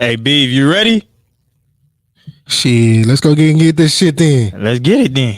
Hey, Beav, you ready? Shit, let's go get this shit then. Let's get it then.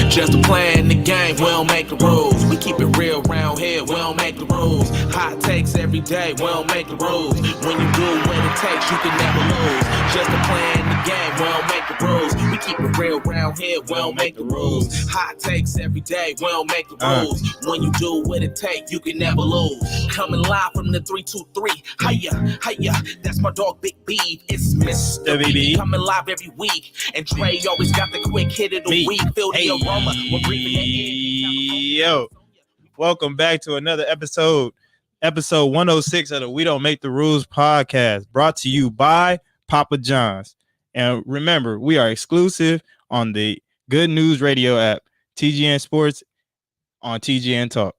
Just a play in the game, we don't make the rules. We keep it real round here, we don't make the rules. Hot takes every day, we don't make the rules. When you do what it takes, you can never lose. Just a play in the game, we don't make the rules. We keep it real round here, we don't make the rules. Hot takes every day, we don't make the rules. When you do what it takes, you can never lose. Coming live from the 323, hiya, hiya. That's my dog Big Beav, it's Mr. B. Coming live every week, and Dre always got the quick hit of the week. Feel the aroma. Yo, welcome back to another episode 106 of the We Don't Make the Rules podcast, brought to you by Papa John's. And remember, we are exclusive on the Good News Radio app, TGN Sports on TGN Talk.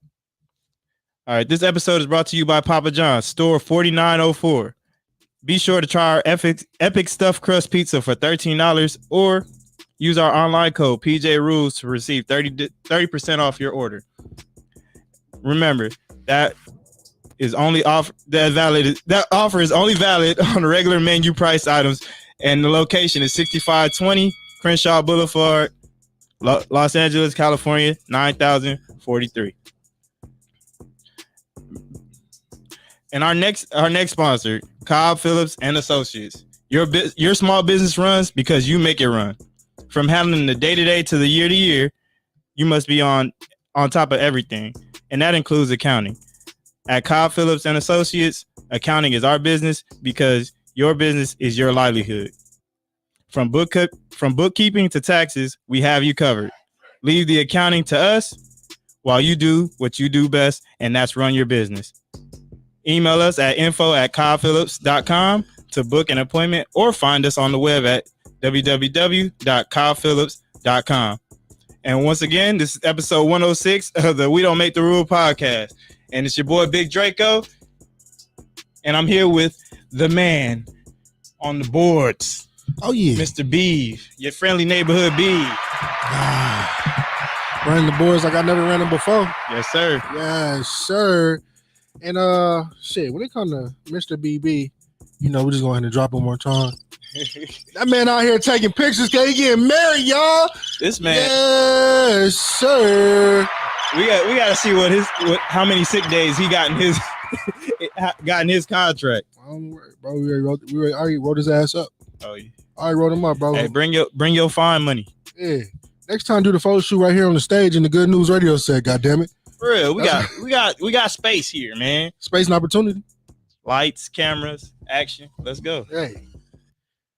All right, this episode is brought to you by Papa John's, store 4904. Be sure to try our epic stuffed crust pizza for $13 or use our online code PJRules to receive 30% off your order. Remember, that offer is only valid on regular menu price items, and the location is 6520 Crenshaw Boulevard, Los Angeles, California, 9043. And our next sponsor, Cobb Phillips and Associates. Your small business runs because you make it run. From handling the day-to-day to the year-to-year, you must be on top of everything, and that includes accounting. At Cobb Phillips and Associates, accounting is our business because your business is your livelihood. From bookkeeping to taxes, we have you covered. Leave the accounting to us while you do what you do best, and that's run your business. Email us at info@cobbphillips.com to book an appointment, or find us on the web at www.cobbphillips.com. And once again, this is episode 106 of the We Don't Make the Rule podcast. And it's your boy Big Draco. And I'm here with the man on the boards. Oh, yeah. Mr. Beav, your friendly neighborhood Beav. Running the boards like I never ran them before. Yes, sir. Yes, sir. And shit, when it comes to Mr. BB, we're just going to drop him more time. That man out here taking pictures. Can he get married, y'all? This man. Yes, sir. We got to see how many sick days he got in his contract. Bro, we already wrote his ass up. Oh yeah. I already wrote him up, bro. Hey, bring your fine money. Yeah. Next time, do the photo shoot right here on the stage in the Good News Radio set. God damn it. For real, we got space here, man. Space and opportunity. Lights, cameras, action. Let's go. Hey.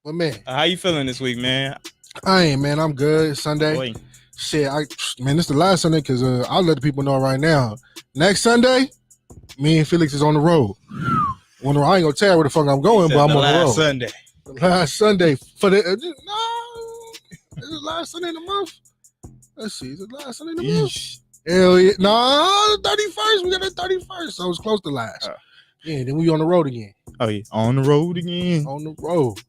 Well, man, how you feeling this week, man? Man. I'm good. It's Sunday. Boy. Shit, this is the last Sunday because I'll let the people know right now. Next Sunday, me and Felix is on the road. I ain't gonna tell you where the fuck I'm going, but I'm on the road. Sunday. The last Sunday for the it's the last Sunday in the month. Let's see, is it the last Sunday in the month? Hell yeah, no, 31st. We got the 31st, so it's close to last. Yeah, then we on the road again. Oh yeah, on the road again. On the road.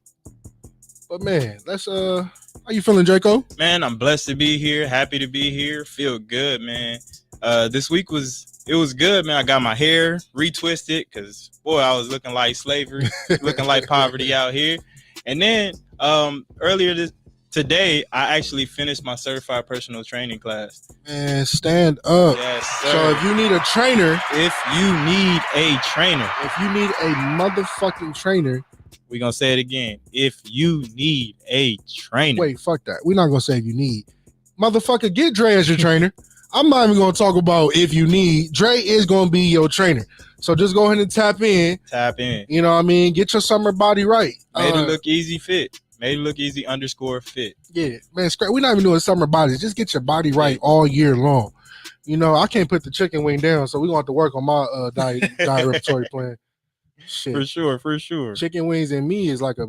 But man, let's how you feeling, Draco? Man, I'm blessed to be here. Happy to be here. Feel good, man. This week was good, man. I got my hair retwisted because boy, I was looking like slavery, looking like poverty out here. And then earlier today, I actually finished my certified personal training class. Man, stand up. Yes, sir. So if you need a trainer, if you need a motherfucking trainer. We're going to say it again. If you need a trainer. Wait, fuck that. We're not going to say if you need. Motherfucker, get Dre as your trainer. I'm not even going to talk about if you need. Dre is going to be your trainer. So just go ahead and tap in. You know what I mean? Get your summer body right. Made it look easy fit. Made it look easy _fit. Yeah, man. We're not even doing summer bodies. Just get your body right all year long. I can't put the chicken wing down, so we're going to have to work on my diet repertory plan. Shit. For sure. Chicken wings and me is like a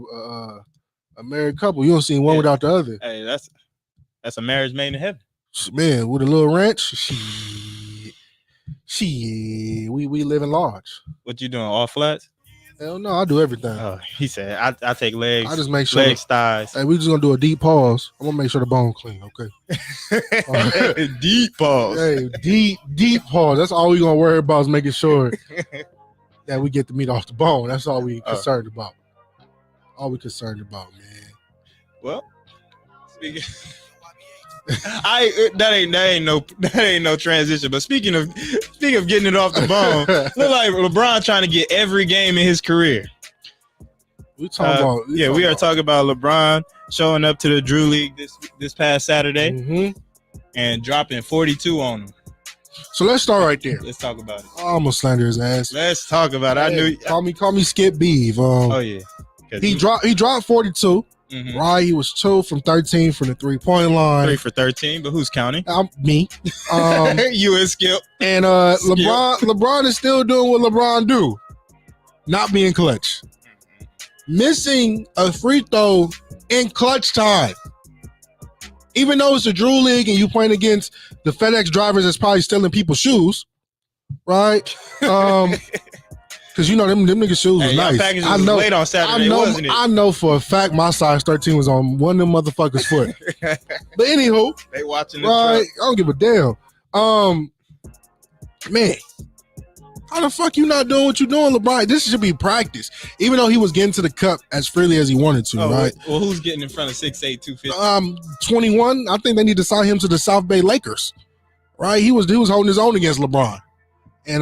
married couple. You don't see one without the other. Hey, that's a marriage made in heaven. Man, with a little ranch, shit, we living large. What you doing? All flats? Hell no, I do everything. Oh, he said, I take legs. I just make sure. Legs, thighs. Hey, we just gonna do a deep pause. I'm gonna make sure the bone clean. Okay. Deep pause. Hey, deep pause. That's all we gonna worry about is making sure that we get the meat off the bone. That's all we concerned about. All we concerned about, man. Well, speaking. That ain't no transition. But speaking of getting it off the bone, look like LeBron trying to get every game in his career. We are talking about LeBron showing up to the Drew League this past Saturday and dropping 42 on him. So let's start right there. Let's talk about it. I almost slandered his ass. Let's talk about it. Hey, call me Skip Beav. Oh yeah. He dropped 42. Mm-hmm. Right, he was 2 from 13 from the 3-point line. 3 for 13, but who's counting? Me. You and Skip. And Skip. LeBron is still doing what LeBron do, not being clutch, missing a free throw in clutch time. Even though it's a Drew League and you playing against the FedEx drivers that's probably stealing people's shoes, right? Because you know them niggas shoes was nice. I know. Late on Saturday, wasn't it? I know for a fact my size 13 was on one of them motherfuckers' foot. But anywho, they watching the right? truck. I don't give a damn. Man, how the fuck you not doing what you doing, LeBron? This should be practice. Even though he was getting to the cup as freely as he wanted to, right? Well, who's getting in front of 6'8", 250? 21. I think they need to sign him to the South Bay Lakers. Right? He was holding his own against LeBron. And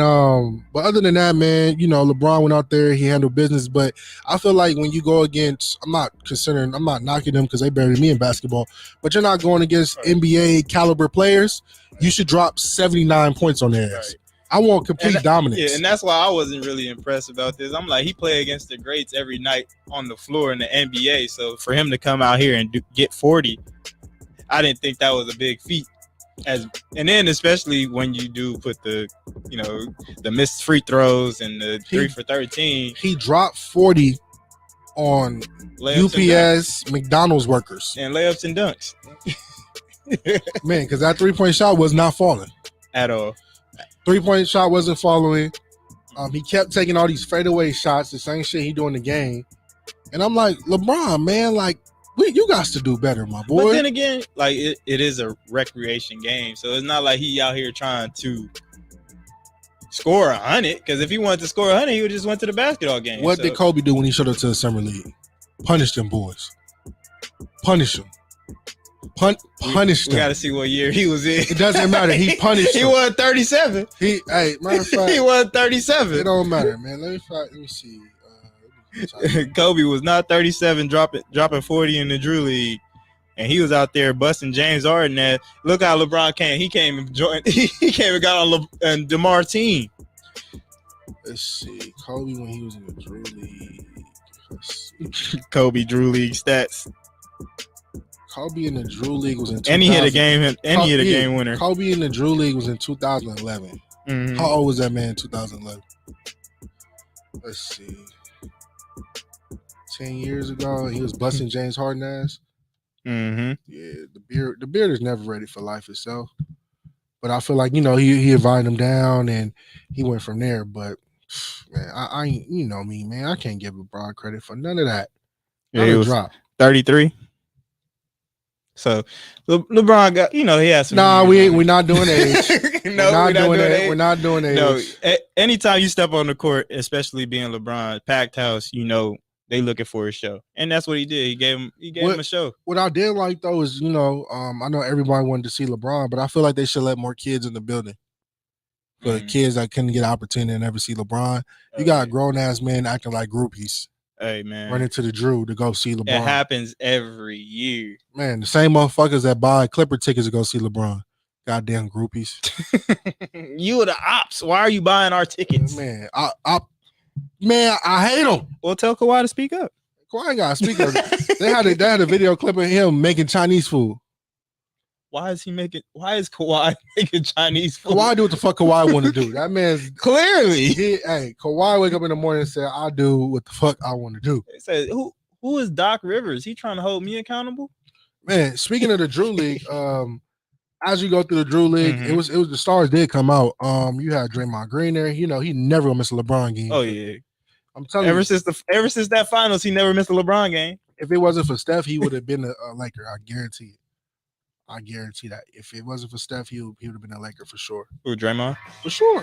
but other than that, man, you know, LeBron went out there, he handled business. But I feel like when you go against, I'm not knocking them because they better than me in basketball, but you're not going against NBA caliber players. You should drop 79 points on their ass. Right. I want complete dominance. Yeah, and that's why I wasn't really impressed about this. I'm like, he played against the greats every night on the floor in the NBA. So for him to come out here and get 40, I didn't think that was a big feat. And then especially when you do put the missed free throws and the 3 for 13. He dropped 40 on UPS McDonald's workers. And layups and dunks. Man, because that 3-point shot was not falling. At all. 3-point shot wasn't following. He kept taking all these fadeaway shots, the same shit he doing in the game. And I'm like, LeBron, man, like, you got to do better, my boy. But then again, like it is a recreation game, so it's not like he out here trying to score 100. Because if he wanted to score 100, he would just went to the basketball game. What did Kobe do when he showed up to the summer league? Punish them boys. Punish them. Punish them. We got to see what year he was in. It doesn't matter. He punished. He won 37. Matter of fact, he won 37. It don't matter, man. Let me see. Kobe was not 37, dropping 40 in the Drew League, and he was out there busting James Harden. That look how LeBron came. He came and joined. He came and got on DeMar team. Let's see, Kobe when he was in the Drew League. Kobe Drew League stats. Kobe in the Drew League was in 2000. And he hit a game. And he hit a game winner. Kobe in the Drew League was in 2011. Mm-hmm. How old was that man in 2011? Let's see. 10 years ago, he was busting James Harden ass. Mm-hmm. Yeah, the beard is never ready for life itself. But I feel like, he invited him down and he went from there. But man, I you know me, man. I can't give LeBron credit for none of that. Yeah, he was drop. 33. So LeBron got, he has some. Nah, we're not doing age. No, we're not doing age. No, anytime you step on the court, especially being LeBron, packed house, they looking for a show, and that's what he did. He gave him a show. What I did like though is, I know everybody wanted to see LeBron, but I feel like they should let more kids in the building. For kids that couldn't get an opportunity to never see LeBron, you got grown ass men acting like groupies. Hey man, running to the Drew to go see LeBron. It happens every year. Man, the same motherfuckers that buy Clipper tickets to go see LeBron. Goddamn groupies. You are the ops. Why are you buying our tickets? Man, I hate them. Well, tell Kawhi to speak up. Kawhi ain't got to speak up. They had a video clip of him making Chinese food. Why is Kawhi making Chinese food? Kawhi do what the fuck Kawhi want to do. That man's clearly. Kawhi wake up in the morning and say, I do what the fuck I want to do. They said, who is Doc Rivers? He trying to hold me accountable? Man, speaking of the Drew League, as you go through the Drew League, it was the stars did come out. You had Draymond Green there. He never gonna miss a LeBron game. Oh yeah. I'm telling ever you, since that finals, he never missed a LeBron game. if it wasn't for Steph, he would have been a Laker. I guarantee it. I guarantee that. If it wasn't for Steph, he would have been a Laker for sure. Who, Draymond? For sure.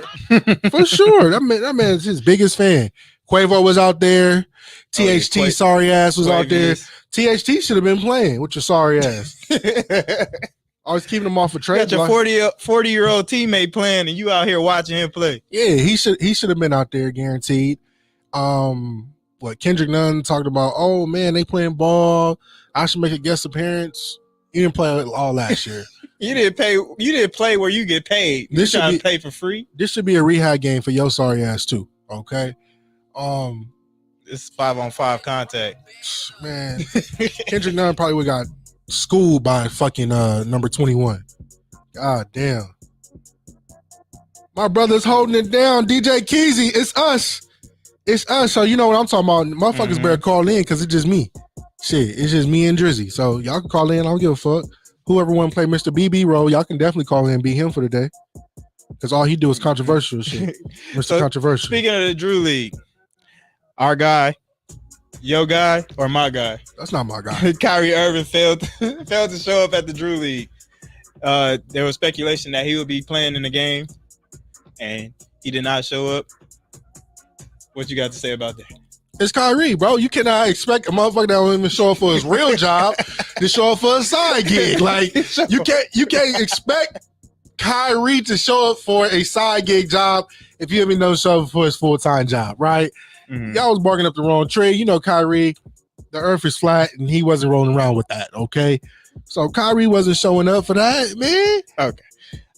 For sure. That man's his biggest fan. Quavo was out there. THT sorry ass was out there. THT should have been playing with your sorry ass. I was keeping him off of trade. You got your 40-year-old teammate playing, and you out here watching him play. Yeah, he should have been out there, guaranteed. Kendrick Nunn talked about, oh man, they playing ball. I should make a guest appearance. You didn't play all last year. You didn't play where you get paid. You trying to pay for free. This should be a rehab game for your sorry ass too. Okay. It's 5-on-5 contact. Man, Kendrick Nunn probably would got schooled by fucking number 21. God damn. My brother's holding it down. DJ Keezy, it's us. It's us. So you know what I'm talking about. Motherfuckers better call in because it's just me. Shit, it's just me and Drizzy. So y'all can call in. I don't give a fuck. Whoever want to play Mr. BB role, y'all can definitely call in and beat him for the day. Because all he do is controversial shit. Mr. Controversial. Speaking of the Drew League, our guy, your guy, or my guy? That's not my guy. Kyrie Irving failed to show up at the Drew League. There was speculation that he would be playing in the game, and he did not show up. What you got to say about that? It's Kyrie, bro. You cannot expect a motherfucker that won't even show up for his real job to show up for a side gig. Like you can't expect Kyrie to show up for a side gig job if you even don't show up for his full-time job, right? Mm-hmm. Y'all was barking up the wrong tree. You know, Kyrie, the earth is flat, and he wasn't rolling around with that, okay? So Kyrie wasn't showing up for that, man. Okay.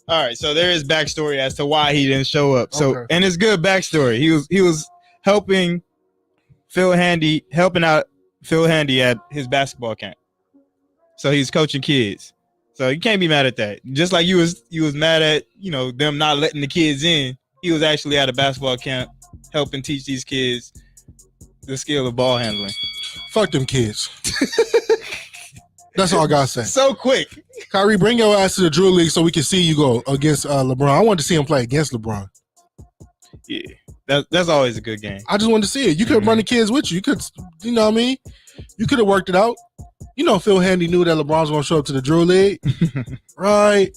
All right, so there is backstory as to why he didn't show up. So, and it's good backstory. He was helping out Phil Handy at his basketball camp. So he's coaching kids. So you can't be mad at that. Just like you was mad at, them not letting the kids in. He was actually at a basketball camp helping teach these kids the skill of ball handling. Fuck them kids. That's all I gotta say. So quick. Kyrie, bring your ass to the Drew League so we can see you go against LeBron. I wanted to see him play against LeBron. Yeah. That's always a good game. I just wanted to see it. You could have run the kids with you. You could, you know what I mean? You could have worked it out. Phil Handy knew that LeBron's going to show up to the Drew League. Right.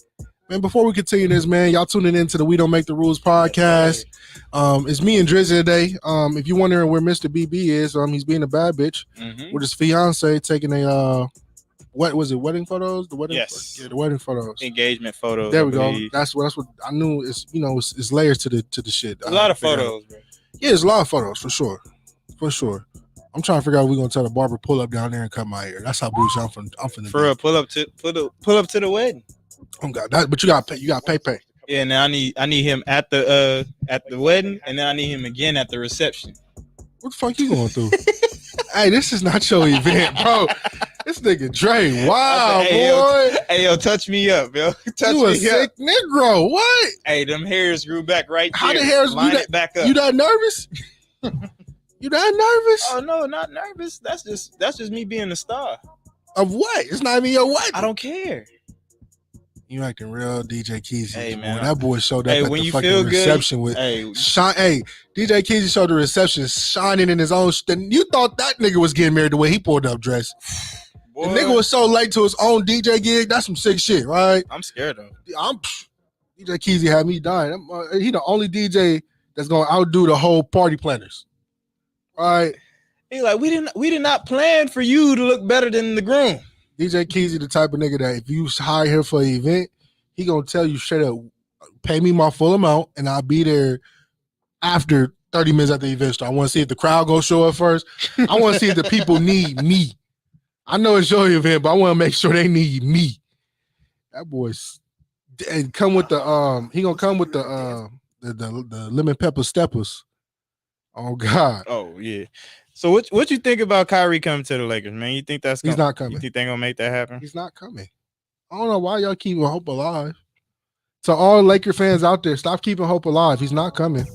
Man, before we continue this, man, y'all tuning in to the We Don't Make the Rules podcast. It's me and Drizzy today. If you're wondering where Mr. BB is, he's being a bad bitch with his fiance taking a wedding photos? The wedding, yes. Yeah, the wedding photos. Engagement photos. There we go. That's what I knew. It's it's layers to the shit. A lot of photos, bro. Yeah, it's a lot of photos for sure. For sure. I'm trying to figure out if we're gonna tell the barber pull up down there and cut my hair. That's how bougie I'm from the for real, pull up to the wedding. Oh God, but you got pay. Yeah, and I need him at the wedding, and then I need him again at the reception. What the fuck you going through? Hey, this is not your event, bro. This nigga Dre, wow, boy. Hey, yo, touch me up, yo. You a sick Negro. What? Hey, them hairs grew back right there. How the hairs line it back up? You that nervous? You that nervous? Oh no, not nervous. That's just me being a star. Of what? It's not even your what? I don't care. You acting real DJ Keezy. Hey, man. That boy showed up at the fucking reception with DJ Keezy showed the reception shining in his own you thought that nigga was getting married the way he pulled up dressed. Boy. The nigga was so late to his own DJ gig. That's some sick shit, right? I'm scared though. DJ Keezy had me dying. He the only DJ that's gonna outdo the whole party planners. Right? He like, we did not plan for you to look better than the groom. DJ Keezy the type of nigga that if you hire him for an event, he gonna tell you straight up, pay me my full amount and I'll be there after 30 minutes after the event start. I want to see if the crowd gonna show up first. I want to see if the people need me. I know it's your event, but I want to make sure they need me. That boy's and come with the he gonna come with the lemon pepper steppers. Oh God. Oh yeah. So what you think about Kyrie coming to the Lakers, man? You think he's not coming? You think they're gonna make that happen? He's not coming. I don't know why y'all keep hope alive. To all Laker fans out there, stop keeping hope alive. He's not coming.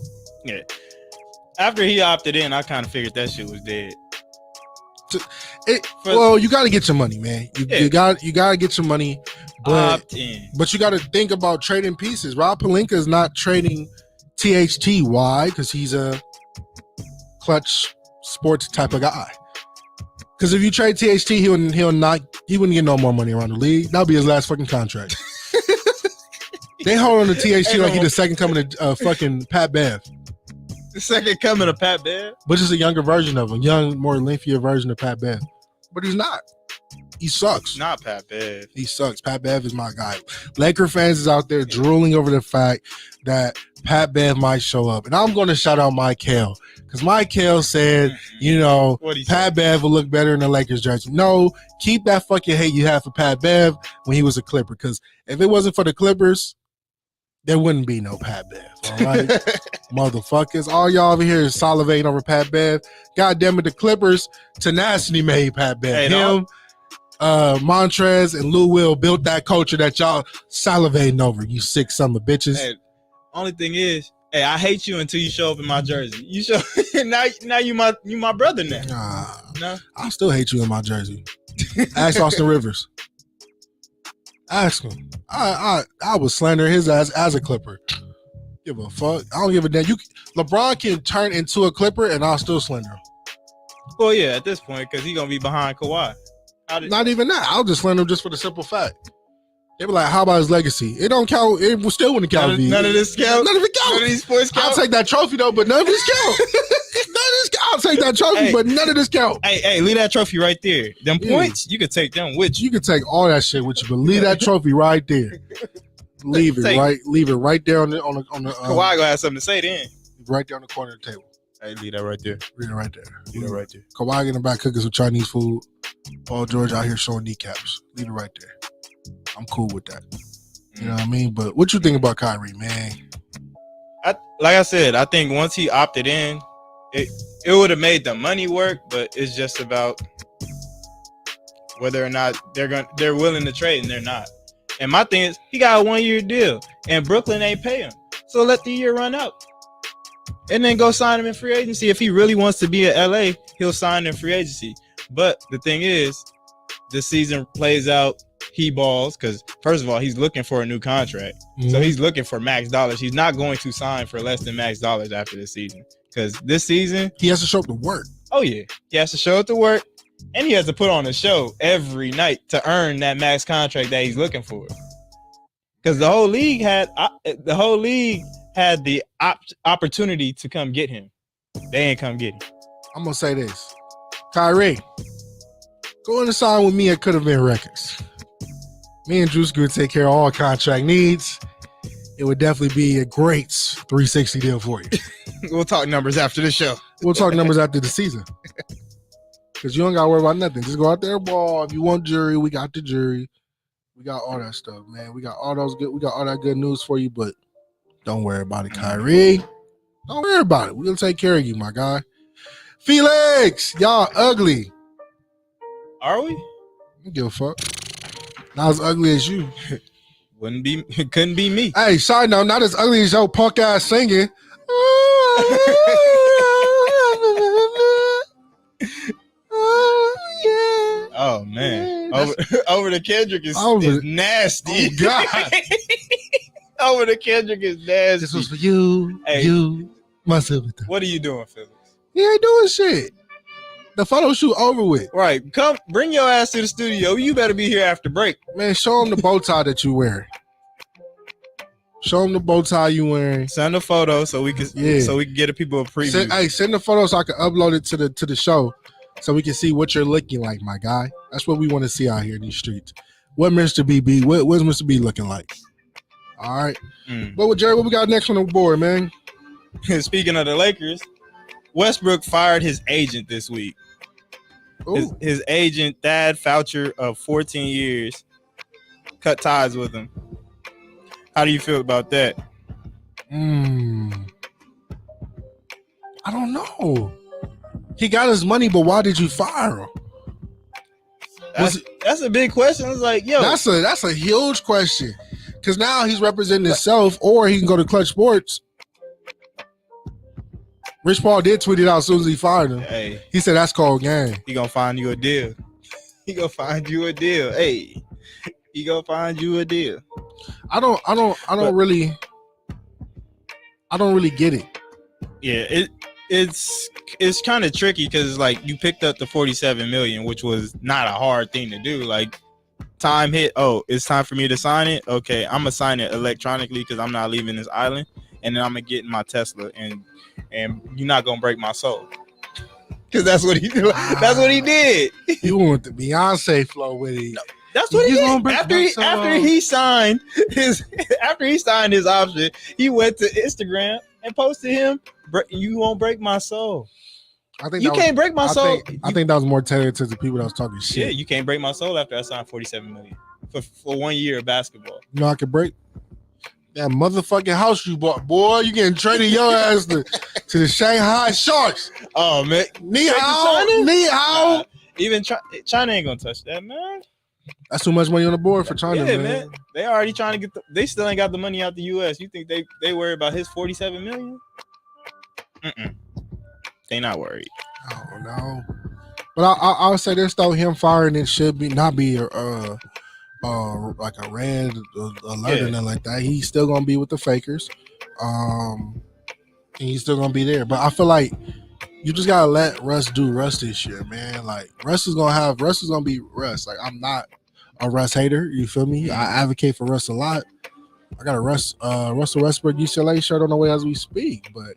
Yeah. After he opted in, I kind of figured that shit was dead. Well, you got to get your money, man. You got to get your money. But you got to think about trading pieces. Rob Pelinka is not trading THT. Why? Because he's a clutch sports type of guy. Because if you trade THT, he wouldn't get no more money around the league. That'll be his last fucking contract. They hold on to THT like he's the second coming to fucking Pat Bev. The second coming of Pat Bev? But just a younger version of him. Young, more lengthier version of Pat Bev. But he's not. He sucks. Not Pat Bev. He sucks. Pat Bev is my guy. Laker fans is out there drooling over the fact that Pat Bev might show up. And I'm going to shout out Mike Hale. Because Mike Hale said, Pat Bev will look better in the Lakers jersey. No, keep that fucking hate you have for Pat Bev when he was a Clipper. Because if it wasn't for the Clippers, there wouldn't be no Pat Bev. All right? Motherfuckers. All y'all over here is salivating over Pat Bev. God damn it, the Clippers tenacity made Pat Bev. Him, Montrez, and Lou Will built that culture that y'all salivating over, you sick son of bitches. Hey, only thing is, I hate you until you show up in my jersey. You show now you my brother now. No, I still hate you in my jersey. Ask Austin Rivers. Ask him. I would slander his ass as a Clipper. Give a fuck. I don't give a damn. LeBron can turn into a Clipper and I'll still slander him. Well, yeah, at this point, because he's gonna be behind Kawhi. Not even that. I'll just slander him just for the simple fact. They be like, how about his legacy? It don't count. It still wouldn't count. None of this count. None of it count. None of these points count. I'll take that trophy though, but none of this count. I'll take that trophy, but none of this count. Hey, leave that trophy right there. Them points, you could take them with you. You can take all that shit with you, but leave that trophy right there. Leave it right there on the Kawhi gonna have something to say then. Right there on the corner of the table. Hey, leave that right there. Leave it right there. Leave it right there. Kawhi in the back cooking some Chinese food. Paul George out here showing kneecaps. Leave it right there. I'm cool with that. You know what I mean? But what you think about Kyrie, man? Like I said, I think once he opted in, it would have made the money work, but it's just about whether or not they're willing to trade, and they're not. And my thing is, he got a 1-year deal, and Brooklyn ain't pay him, so let the year run out, and then go sign him in free agency. If he really wants to be in LA, he'll sign in free agency. But the thing is, this season plays out. He balls because, first of all, he's looking for a new contract. Mm-hmm. So he's looking for max dollars. He's not going to sign for less than max dollars after this season, because this season he has to show up to work. Oh, yeah. He has to show up to work, and he has to put on a show every night to earn that max contract that he's looking for. Because the whole league had the opportunity to come get him. They ain't come get him. I'm going to say this. Kyrie, go in and sign with me at Could Have Been Records. Me and Drew's going to take care of all contract needs. It would definitely be a great 360 deal for you. We'll talk numbers after the show. We'll talk numbers after the season. Because you don't got to worry about nothing. Just go out there, ball. If you want jury, we got the jury. We got all that stuff, man. We got all that good news for you, but don't worry about it, Kyrie. Don't worry about it. We'll take care of you, my guy. Felix, y'all ugly. Are we? I don't give a fuck. Not as ugly as you. Couldn't be me. Hey, side note, not as ugly as your punk ass singing. Oh man, over the Kendrick is nasty. Oh God, over the Kendrick is nasty. This was for you. Hey, you, my sister. What are you doing, Phillips? He ain't doing shit. The photo shoot over with. Right, come bring your ass to the studio. You better be here after break, man. Show him the bow tie that you wearing. Show him the bow tie you wearing. Send a photo so we can get the people a preview. Send the photo so I can upload it to the show, so we can see what you're looking like, my guy. That's what we want to see out here in these streets. What Mr. B? What's Mr. B looking like? All right. But Jerry, what we got next on the board, man? Speaking of the Lakers, Westbrook fired his agent this week. His agent, Thad Foucher, of 14 years, cut ties with him. How do you feel about that? I don't know. He got his money, but why did you fire him? That's a big question. It's like, yo, that's a huge question. Because now he's representing himself, or he can go to Clutch Sports. Rich Paul did tweet it out as soon as he fired him. Hey, he said that's called game. He gonna find you a deal. He gonna find you a deal. Hey, he gonna find you a deal. I don't really get it. Yeah, it's kind of tricky because like you picked up the 47 million, which was not a hard thing to do. Like time hit. Oh, it's time for me to sign it. Okay, I'm gonna sign it electronically because I'm not leaving this island, and then I'm gonna get in my Tesla, and you're not gonna break my soul. Because that's what he did. That's what he did. You went the Beyonce flow with it. No, that's what he did. After he signed his option, he went to Instagram and posted him. You won't break my soul. I think you can't break my soul. I think that was more tailored to the people that was talking shit. Yeah, you can't break my soul after I signed 47 million for 1 year of basketball. You know I could break that motherfucking house you bought, boy. You getting traded your ass to the Shanghai Sharks. Oh man, Ni hao. Even China ain't gonna touch that, man. That's too much money on the board for China, man. They already trying to get. They still ain't got the money out the U.S. You think they worry about his 47 million? They not worried. Oh no. But I would say this though, him firing it should not be like a red alert or nothing like that. He's still gonna be with the Fakers, and he's still gonna be there. But I feel like you just gotta let Russ do Russ this year, man. Like Russ is gonna be Russ. Like I'm not a Russ hater. You feel me? I advocate for Russ a lot. I got a Russell Westbrook UCLA shirt on the way as we speak, but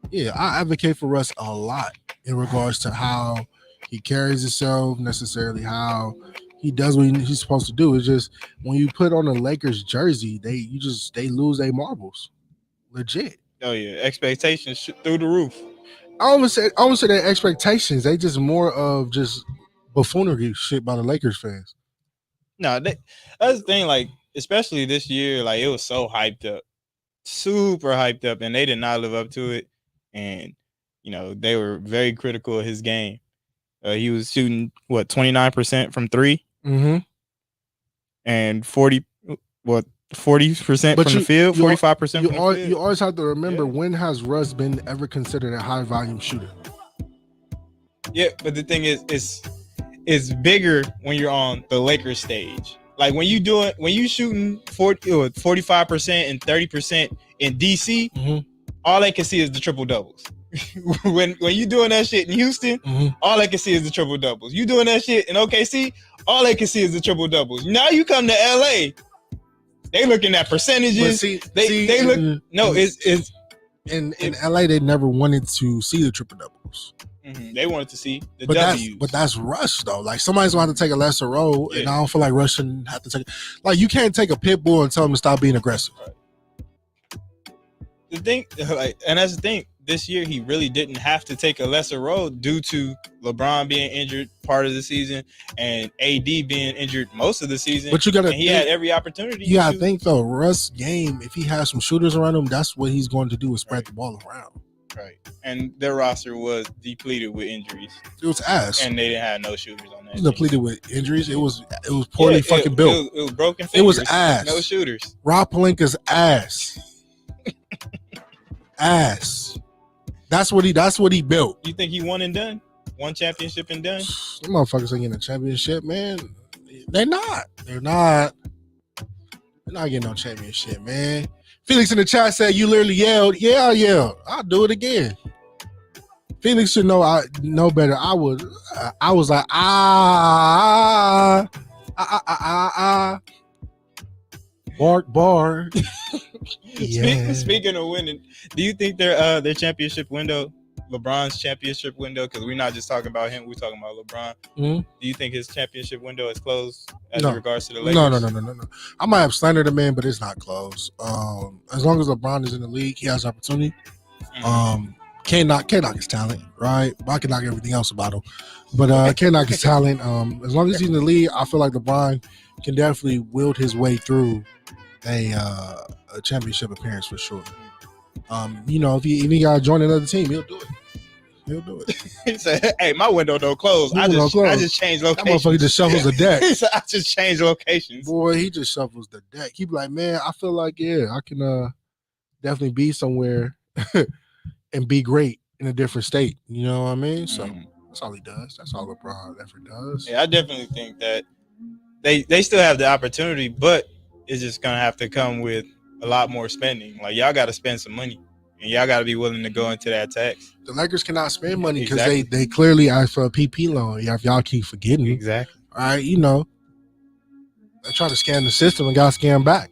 yeah, I advocate for Russ a lot in regards to how he carries himself, necessarily how he does what he's supposed to do. It's just when you put on a Lakers jersey, they lose their marbles, legit. Oh yeah, expectations through the roof. I almost say their expectations. They just more of just buffoonery shit by the Lakers fans. No, that's the thing. Like especially this year, like it was so hyped up, super hyped up, and they did not live up to it. And you know they were very critical of his game. He was shooting 29% from three, and 40% from the field, 45% from the field. You always have to remember when has Russ been ever considered a high volume shooter? Yeah, but the thing is, it's bigger when you're on the Lakers stage. Like when you shooting 45% and 30% in DC, all they can see is the triple doubles. when you doing that shit in Houston, all they can see is the triple doubles. You doing that shit in OKC, all they can see is the triple doubles. Now you come to LA, they looking at percentages. They look. No, it's in LA they never wanted to see the triple doubles. They wanted to see the W's. But that's Russ though. Like somebody's gonna have to take a lesser role, and I don't feel like Russ shouldn't have to take. Like you can't take a pit bull and tell him to stop being aggressive. Right. The thing, and that's the thing. This year, he really didn't have to take a lesser role due to LeBron being injured part of the season and AD being injured most of the season. But he had every opportunity. You gotta think though, Russ' game, if he has some shooters around him, that's what he's going to do is spread the ball around. Right. And their roster was depleted with injuries. It was ass. And they didn't have no shooters on that. It was depleted with injuries. It was poorly fucking built. It was broken fingers. It was ass. No shooters. Rob Pelinka's ass. Ass. That's what he built. You think he won and done? One championship and done? Them motherfuckers ain't getting a championship, man. They're not. They're not getting no championship, man. Felix in the chat said you literally yelled. Yeah, I yelled. I'll do it again. Felix should know I know better. I was like, Bark. Yeah. Speaking of winning, do you think their championship window, LeBron's championship window, because we're not just talking about him, we're talking about LeBron. Do you think his championship window is closed in regards to the Lakers? No. I might have slandered the man, but it's not closed. As long as LeBron is in the league, he has opportunity. Can't knock his talent, right? But I can knock everything else about him. But can't knock his talent. As long as he's in the league, I feel like LeBron can definitely wield his way through a championship appearance for sure. If he got to join another team, he'll do it. He said, "Hey, my window don't close. I just changed locations." That motherfucker just shuffles the deck. He said, "I just changed locations." Boy, he just shuffles the deck. He be like, "Man, I feel like I can definitely be somewhere and be great in a different state." You know what I mean? So that's all he does. That's all LeBron ever does. Yeah, I definitely think that they still have the opportunity, but it's just gonna have to come with a lot more spending. Like y'all got to spend some money. and y'all got to be willing to go into that tax. The Lakers cannot spend money because Exactly. they clearly asked for a PP loan. If y'all keep forgetting, Exactly. all right, you know, they try to scam the system and got scammed back.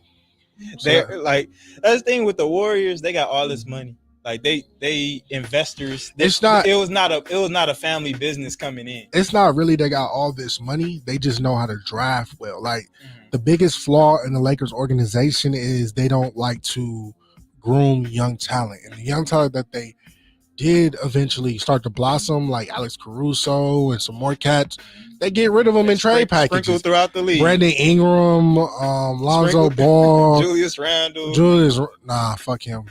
They're like, that's the thing with the Warriors. They got all this money. Like they investors. It's not. It was not a family business coming in. It's not really they got all this money. They just know how to draft well. Like the biggest flaw in the Lakers organization is they don't like to groom young talent, and the young talent that they did eventually start to blossom, like Alex Caruso and some more cats. They get rid of them in trade packages. Sprinkled throughout the league. Brandon Ingram, Lonzo Ball, Julius Randle. Fuck him,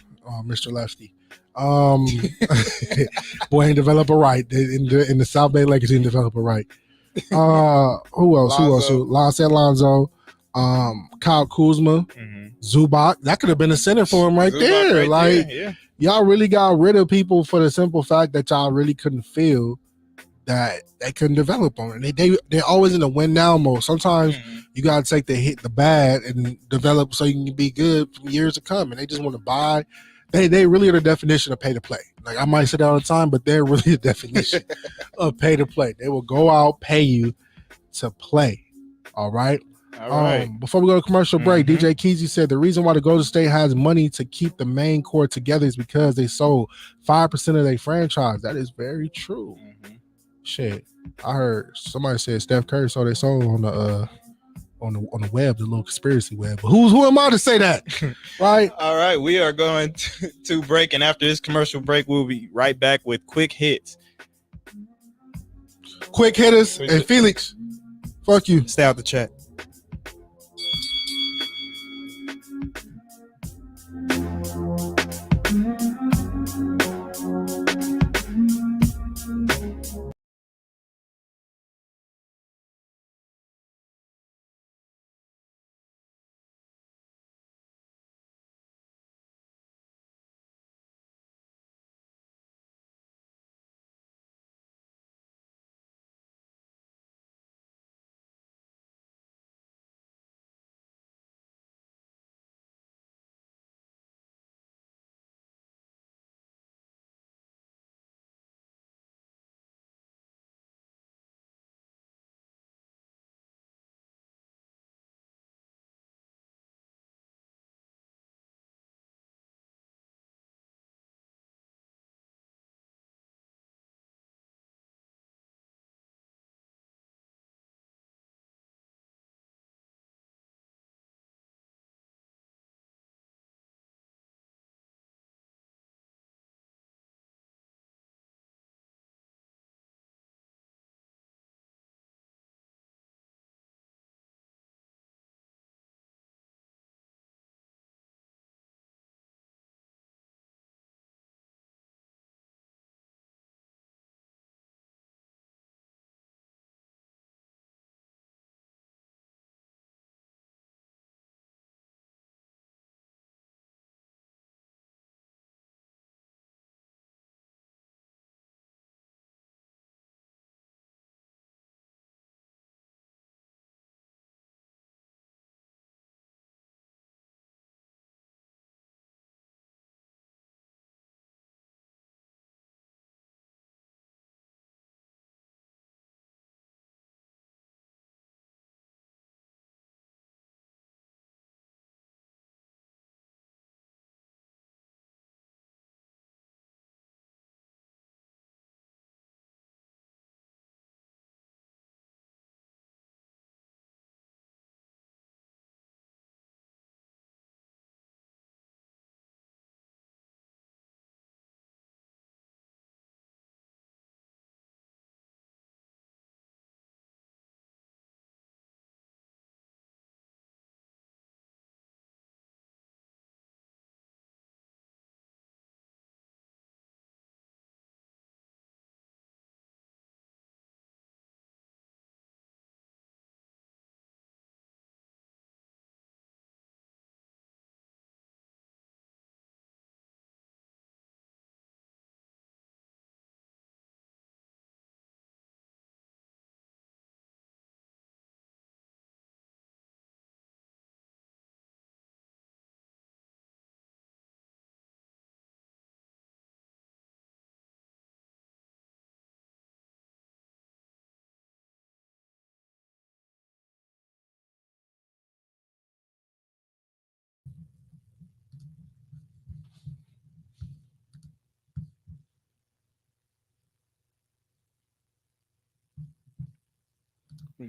Mr. Lefty. Boy ain't develop a right in the South Bay Lakers. Didn't develop a right. Who else? Lonzo, Kyle Kuzma, Zubac. That could have been a center for him right there. Y'all really got rid of people for the simple fact that y'all really couldn't feel that they couldn't develop on it. They're always in a win now mode. Sometimes you gotta take the hit, the bad, and develop so you can be good from years to come. And they just want to buy. They really are the definition of pay to play. Like I might say that all the time, but they're really the definition of pay to play. They will go out, pay you to play. All right. All right. Before we go to commercial break, DJ Keezy said the reason why the Golden State has money to keep the main core together is because they sold 5% of their franchise. That is very true. Shit, I heard somebody said Steph Curry sold their soul on the web, the little conspiracy web. But who am I to say that? Right? All right, we are going to break, and after this commercial break, we'll be right back with quick hits. Quick hitters and Felix. Fuck you. Stay out the chat.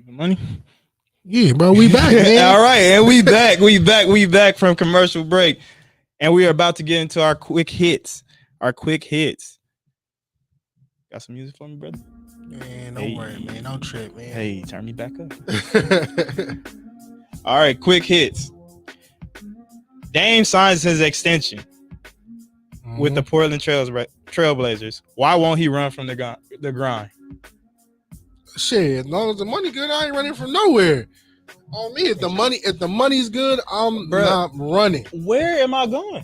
Money. Yeah, bro, we back, man. All right, and we back from commercial break, and we are about to get into our quick hits. Got some music for me, brother? Man, don't worry, man. Don't trip, man. Hey, turn me back up. All right, quick hits. Dame signs his extension with the Portland Trailblazers. Why won't he run from the grind? Shit, as long as the money good, I ain't running from nowhere. On me, if the money's good, I'm not running. Where am I going?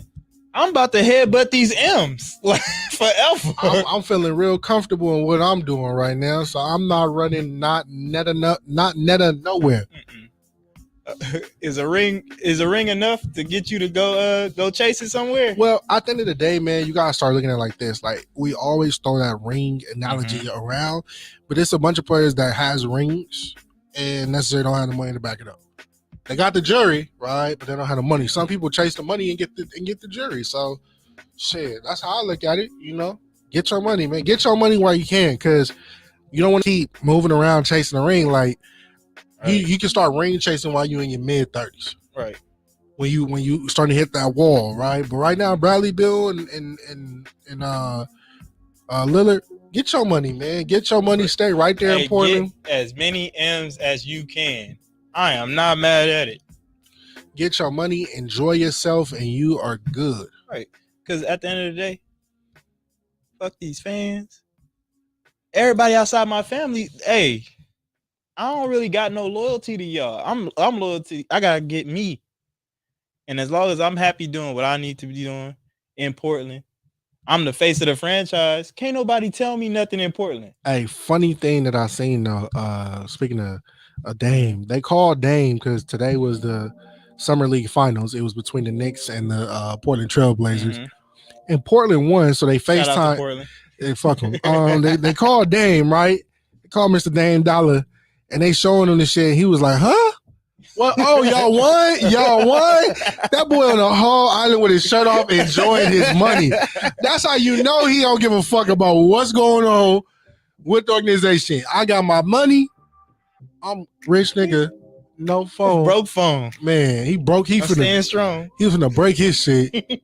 I'm about to headbutt these M's like forever. I'm feeling real comfortable in what I'm doing right now, so I'm not running not net of nowhere. Is a ring enough to get you to go chase it somewhere? Well, at the end of the day, man, you gotta start looking at it like this. Like, we always throw that ring analogy around, but it's a bunch of players that has rings and necessarily don't have the money to back it up. They got the jury, right? But they don't have the money. Some people chase the money and get the jury. So, shit, that's how I look at it. You know, get your money, man. Get your money while you can, because you don't want to keep moving around chasing the ring. Like, you can start ring chasing while you're in your mid-30s, right? When you starting to hit that wall, right? But right now, Bradley Beal and Lillard, get your money, man. Get your money. Stay right there in Portland. Get as many M's as you can. I am not mad at it. Get your money, enjoy yourself, and you are good. Right. Because at the end of the day, fuck these fans. Everybody outside my family, hey, I don't really got no loyalty to y'all. I'm loyalty. I gotta get me. And as long as I'm happy doing what I need to be doing in Portland, I'm the face of the franchise. Can't nobody tell me nothing in Portland. Hey, funny thing that I seen though, speaking of Dame, they called Dame because today was the Summer League Finals. It was between the Knicks and the Portland Trailblazers. And Portland won, so they FaceTime. They fuck them. They called Dame, right? They called Mr. Dame Dollar, and they showing him the shit. He was like, huh? What? Oh, y'all won? Y'all won? That boy on the whole island with his shirt off enjoying his money. That's how you know he don't give a fuck about what's going on with the organization. I got my money. I'm rich nigga. No phone. Broke phone. Man, he broke. He staying strong. He was finna break his shit.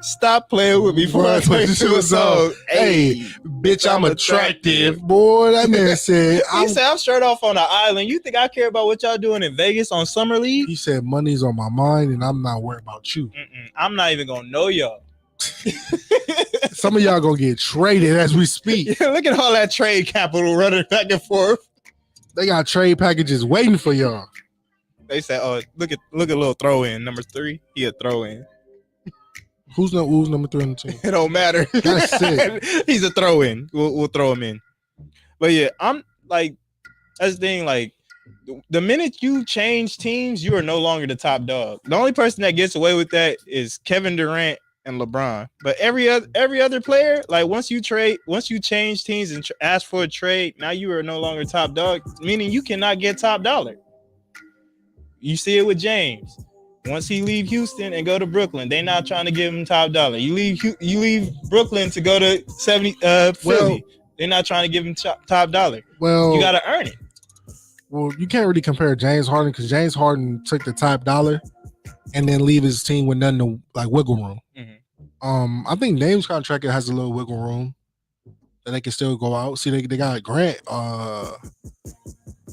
Stop playing with me before I 22 years old. Hey, bitch, I'm attractive. Boy, that man said. He said, I'm straight off on the island. You think I care about what y'all doing in Vegas on Summer League? He said, money's on my mind, and I'm not worried about you. I'm not even going to know y'all. Some of y'all going to get traded as we speak. Look at all that trade capital running back and forth. They got trade packages waiting for y'all. They said, "Oh, look at little throw in number 3. He a throw in. Who's number 3 on the team? It don't matter. That's it. He's a throw in. We'll throw him in. But yeah, I'm like, that's the thing. Like, the minute you change teams, you are no longer the top dog. The only person that gets away with that is Kevin Durant and LeBron. But every other player, like once you change teams and ask for a trade, now you are no longer top dog, meaning you cannot get top dollar. You see it with James. Once he leave Houston and go to Brooklyn, they not trying to give him top dollar. You leave Brooklyn to go to Philly. They're not trying to give him top dollar. Well, you got to earn it. Well, you can't really compare James Harden because James Harden took the top dollar and then leave his team with nothing to like wiggle room. I think Dame's contract has a little wiggle room that they can still go out. See, they got Grant.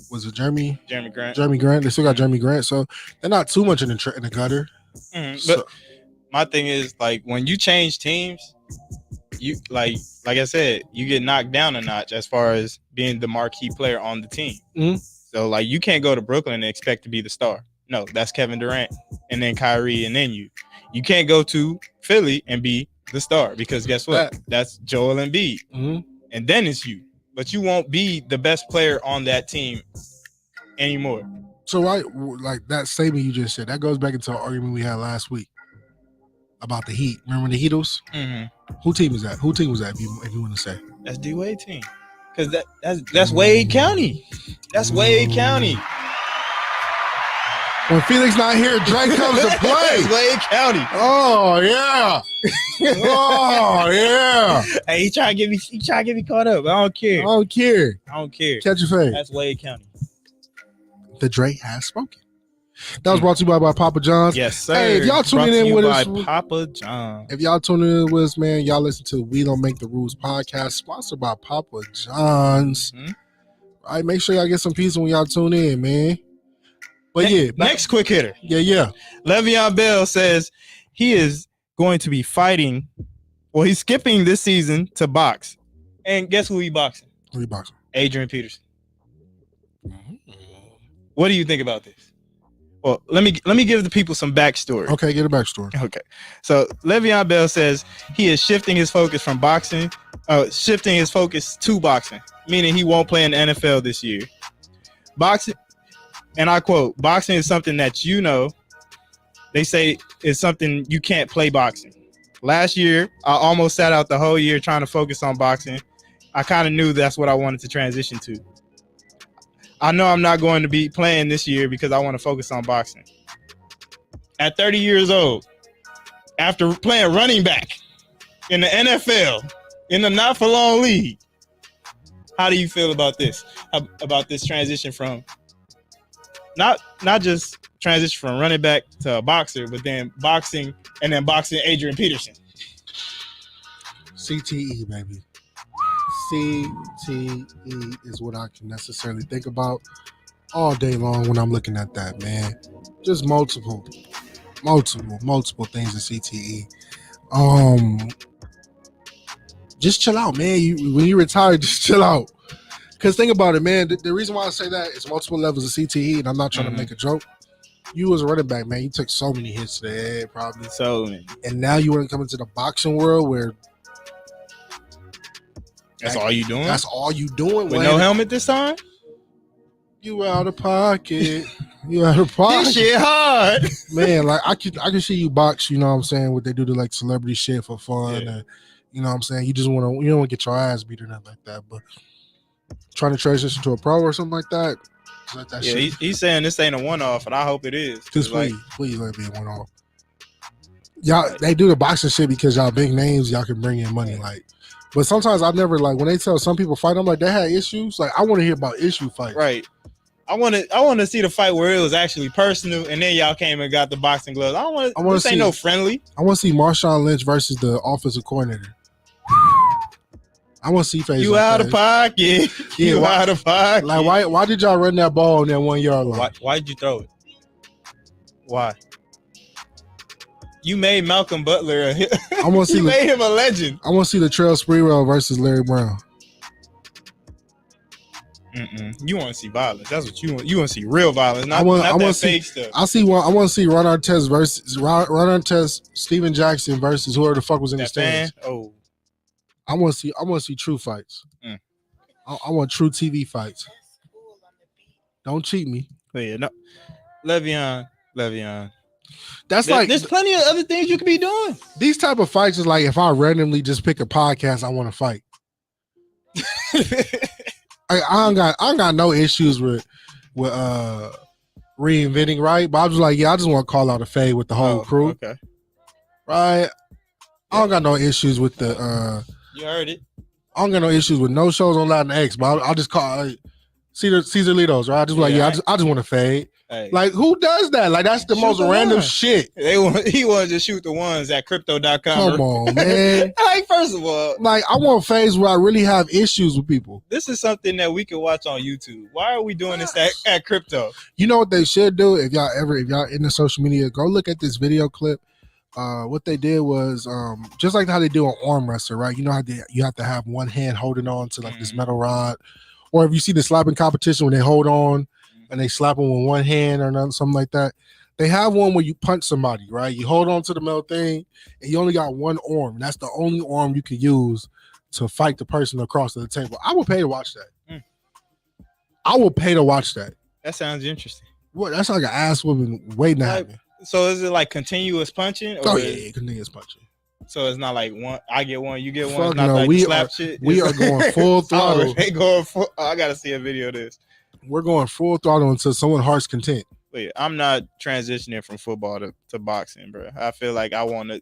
Was it Jeremy Grant? Jeremy Grant. They still got Jeremy Grant, so they're not too much in the gutter. But my thing is, like, when you change teams, you like I said, you get knocked down a notch as far as being the marquee player on the team. So like, you can't go to Brooklyn and expect to be the star. No, that's Kevin Durant, and then Kyrie, and then you. You can't go to Philly and be the star because guess what? That's Joel Embiid, and then it's you. But you won't be the best player on that team anymore. So like that statement you just said, that goes back into an argument we had last week about the Heat. Remember the Heatles? Who team is that? Who team was that? If you want to say, that's D-Wade team, because that's Wade County. That's Wade County. When Felix not here, Drake comes to play. It's Wade County. Oh yeah. Oh yeah. Hey, he trying to get me caught up. I don't care. I don't care. Catch your fade. That's Wade County. The Dre has spoken. That was brought to you by Papa John's. Yes, sir. Hey, if y'all tuning in with us, Papa John. if y'all tuning in with us, man, y'all listen to We Don't Make the Rules podcast, sponsored by Papa John's. Mm-hmm. All right, make sure y'all get some pizza when y'all tune in, man. But next quick hitter. Yeah. Le'Veon Bell says he is going to be fighting. Well, he's skipping this season to box. And guess who he boxing? Who he boxing? Adrian Peterson. What do you think about this? Well, let me give the people some backstory. Okay, get a backstory. Okay. So Le'Veon Bell says he is shifting his focus from boxing, to boxing, meaning he won't play in the NFL this year. Boxing, and I quote, boxing is something that they say is something you can't play boxing. Last year, I almost sat out the whole year trying to focus on boxing. I kind of knew that's what I wanted to transition to. I know I'm not going to be playing this year because I want to focus on boxing. At 30 years old, after playing running back in the NFL, in the not-for-long league, how do you feel about this? About this transition from not just transition from running back to a boxer, but then boxing and then boxing Adrian Peterson? CTE, baby. CTE is what I can necessarily think about all day long when I'm looking at that, man. Just multiple things in CTE. Just chill out, man. When you retire, just chill out. Because think about it, man. The reason why I say that is multiple levels of CTE, and I'm not trying to make a joke. You was a running back, man. You took so many hits to the head, probably. So many. And now you want to come into the boxing world where that's all you doing? That's all you doing. With no helmet this time? You out of pocket. You out of pocket. This shit hard. Man, like I can see you box, you know what I'm saying, what they do to like celebrity shit for fun. Yeah. And, you know what I'm saying? You don't want to get your ass beat or nothing like that. But trying to transition to a pro or something like that. Let that shit. He's saying this ain't a one-off, and I hope it is. Just please let it be a one-off. Y'all, they do the boxing shit because y'all big names, y'all can bring in money. Like, but sometimes I never like when they tell some people fight, I'm like, they had issues. Like, I want to hear about issue fights. Right. I want to see the fight where it was actually personal, and then y'all came and got the boxing gloves. I want to see no friendly. I want to see Marshawn Lynch versus the offensive coordinator. I want to see face. You out of pocket. Yeah, you out of pocket. Like, why did y'all run that ball on that 1 yard line? Why did you throw it? Why? You made Malcolm Butler. I want to see. Made him a legend. I want to see the Trail Sprewell versus Larry Brown. You want to see violence? That's what you want. You want to see real violence, not that fake stuff. I want to see Ron Artest versus Ron Artest, Steven Jackson versus whoever the fuck was in the stands. Oh, I want to see true fights. I want true TV fights. Don't cheat me. Yeah, no. Le'Veon. There's plenty of other things you could be doing. These type of fights is like if I randomly just pick a podcast, I want to fight. I don't got no issues with reinventing, right? But I was like, I just want to call out a fade with the whole crew. Okay. Right. I don't got no issues with the you heard it. I don't got no issues with no shows on Latin X, but I'll just call Caesar Litos, right? I just I just want to fade. Hey. Like, who does that? Like, that's the most random shit. He wanted to shoot the ones at crypto.com. Come on, man. Like, first of all, like, I want fades where I really have issues with people. This is something that we can watch on YouTube. Why are we doing this at crypto? You know what they should do? If y'all in the social media, go look at this video clip. What they did was just like how they do on arm wrestler, right? You know how you have to have one hand holding on to like this metal rod, or if you see the slapping competition when they hold on and they slap them with one hand or something like that. They have one where you punch somebody, right? You hold on to the metal thing and you only got one arm. That's the only arm you can use to fight the person across the table. I would pay to watch that. I will pay to watch that. That sounds interesting. What? That's like an ass woman waiting to happen. So is it like continuous punching? Or continuous punching. So it's not like one, I get one, you get one. Fuck it's not no, like we shit. We are going full throttle. I gotta see a video of this. We're going full throttle until someone heart's content. Wait, I'm not transitioning from football to boxing, bro. I feel like I want if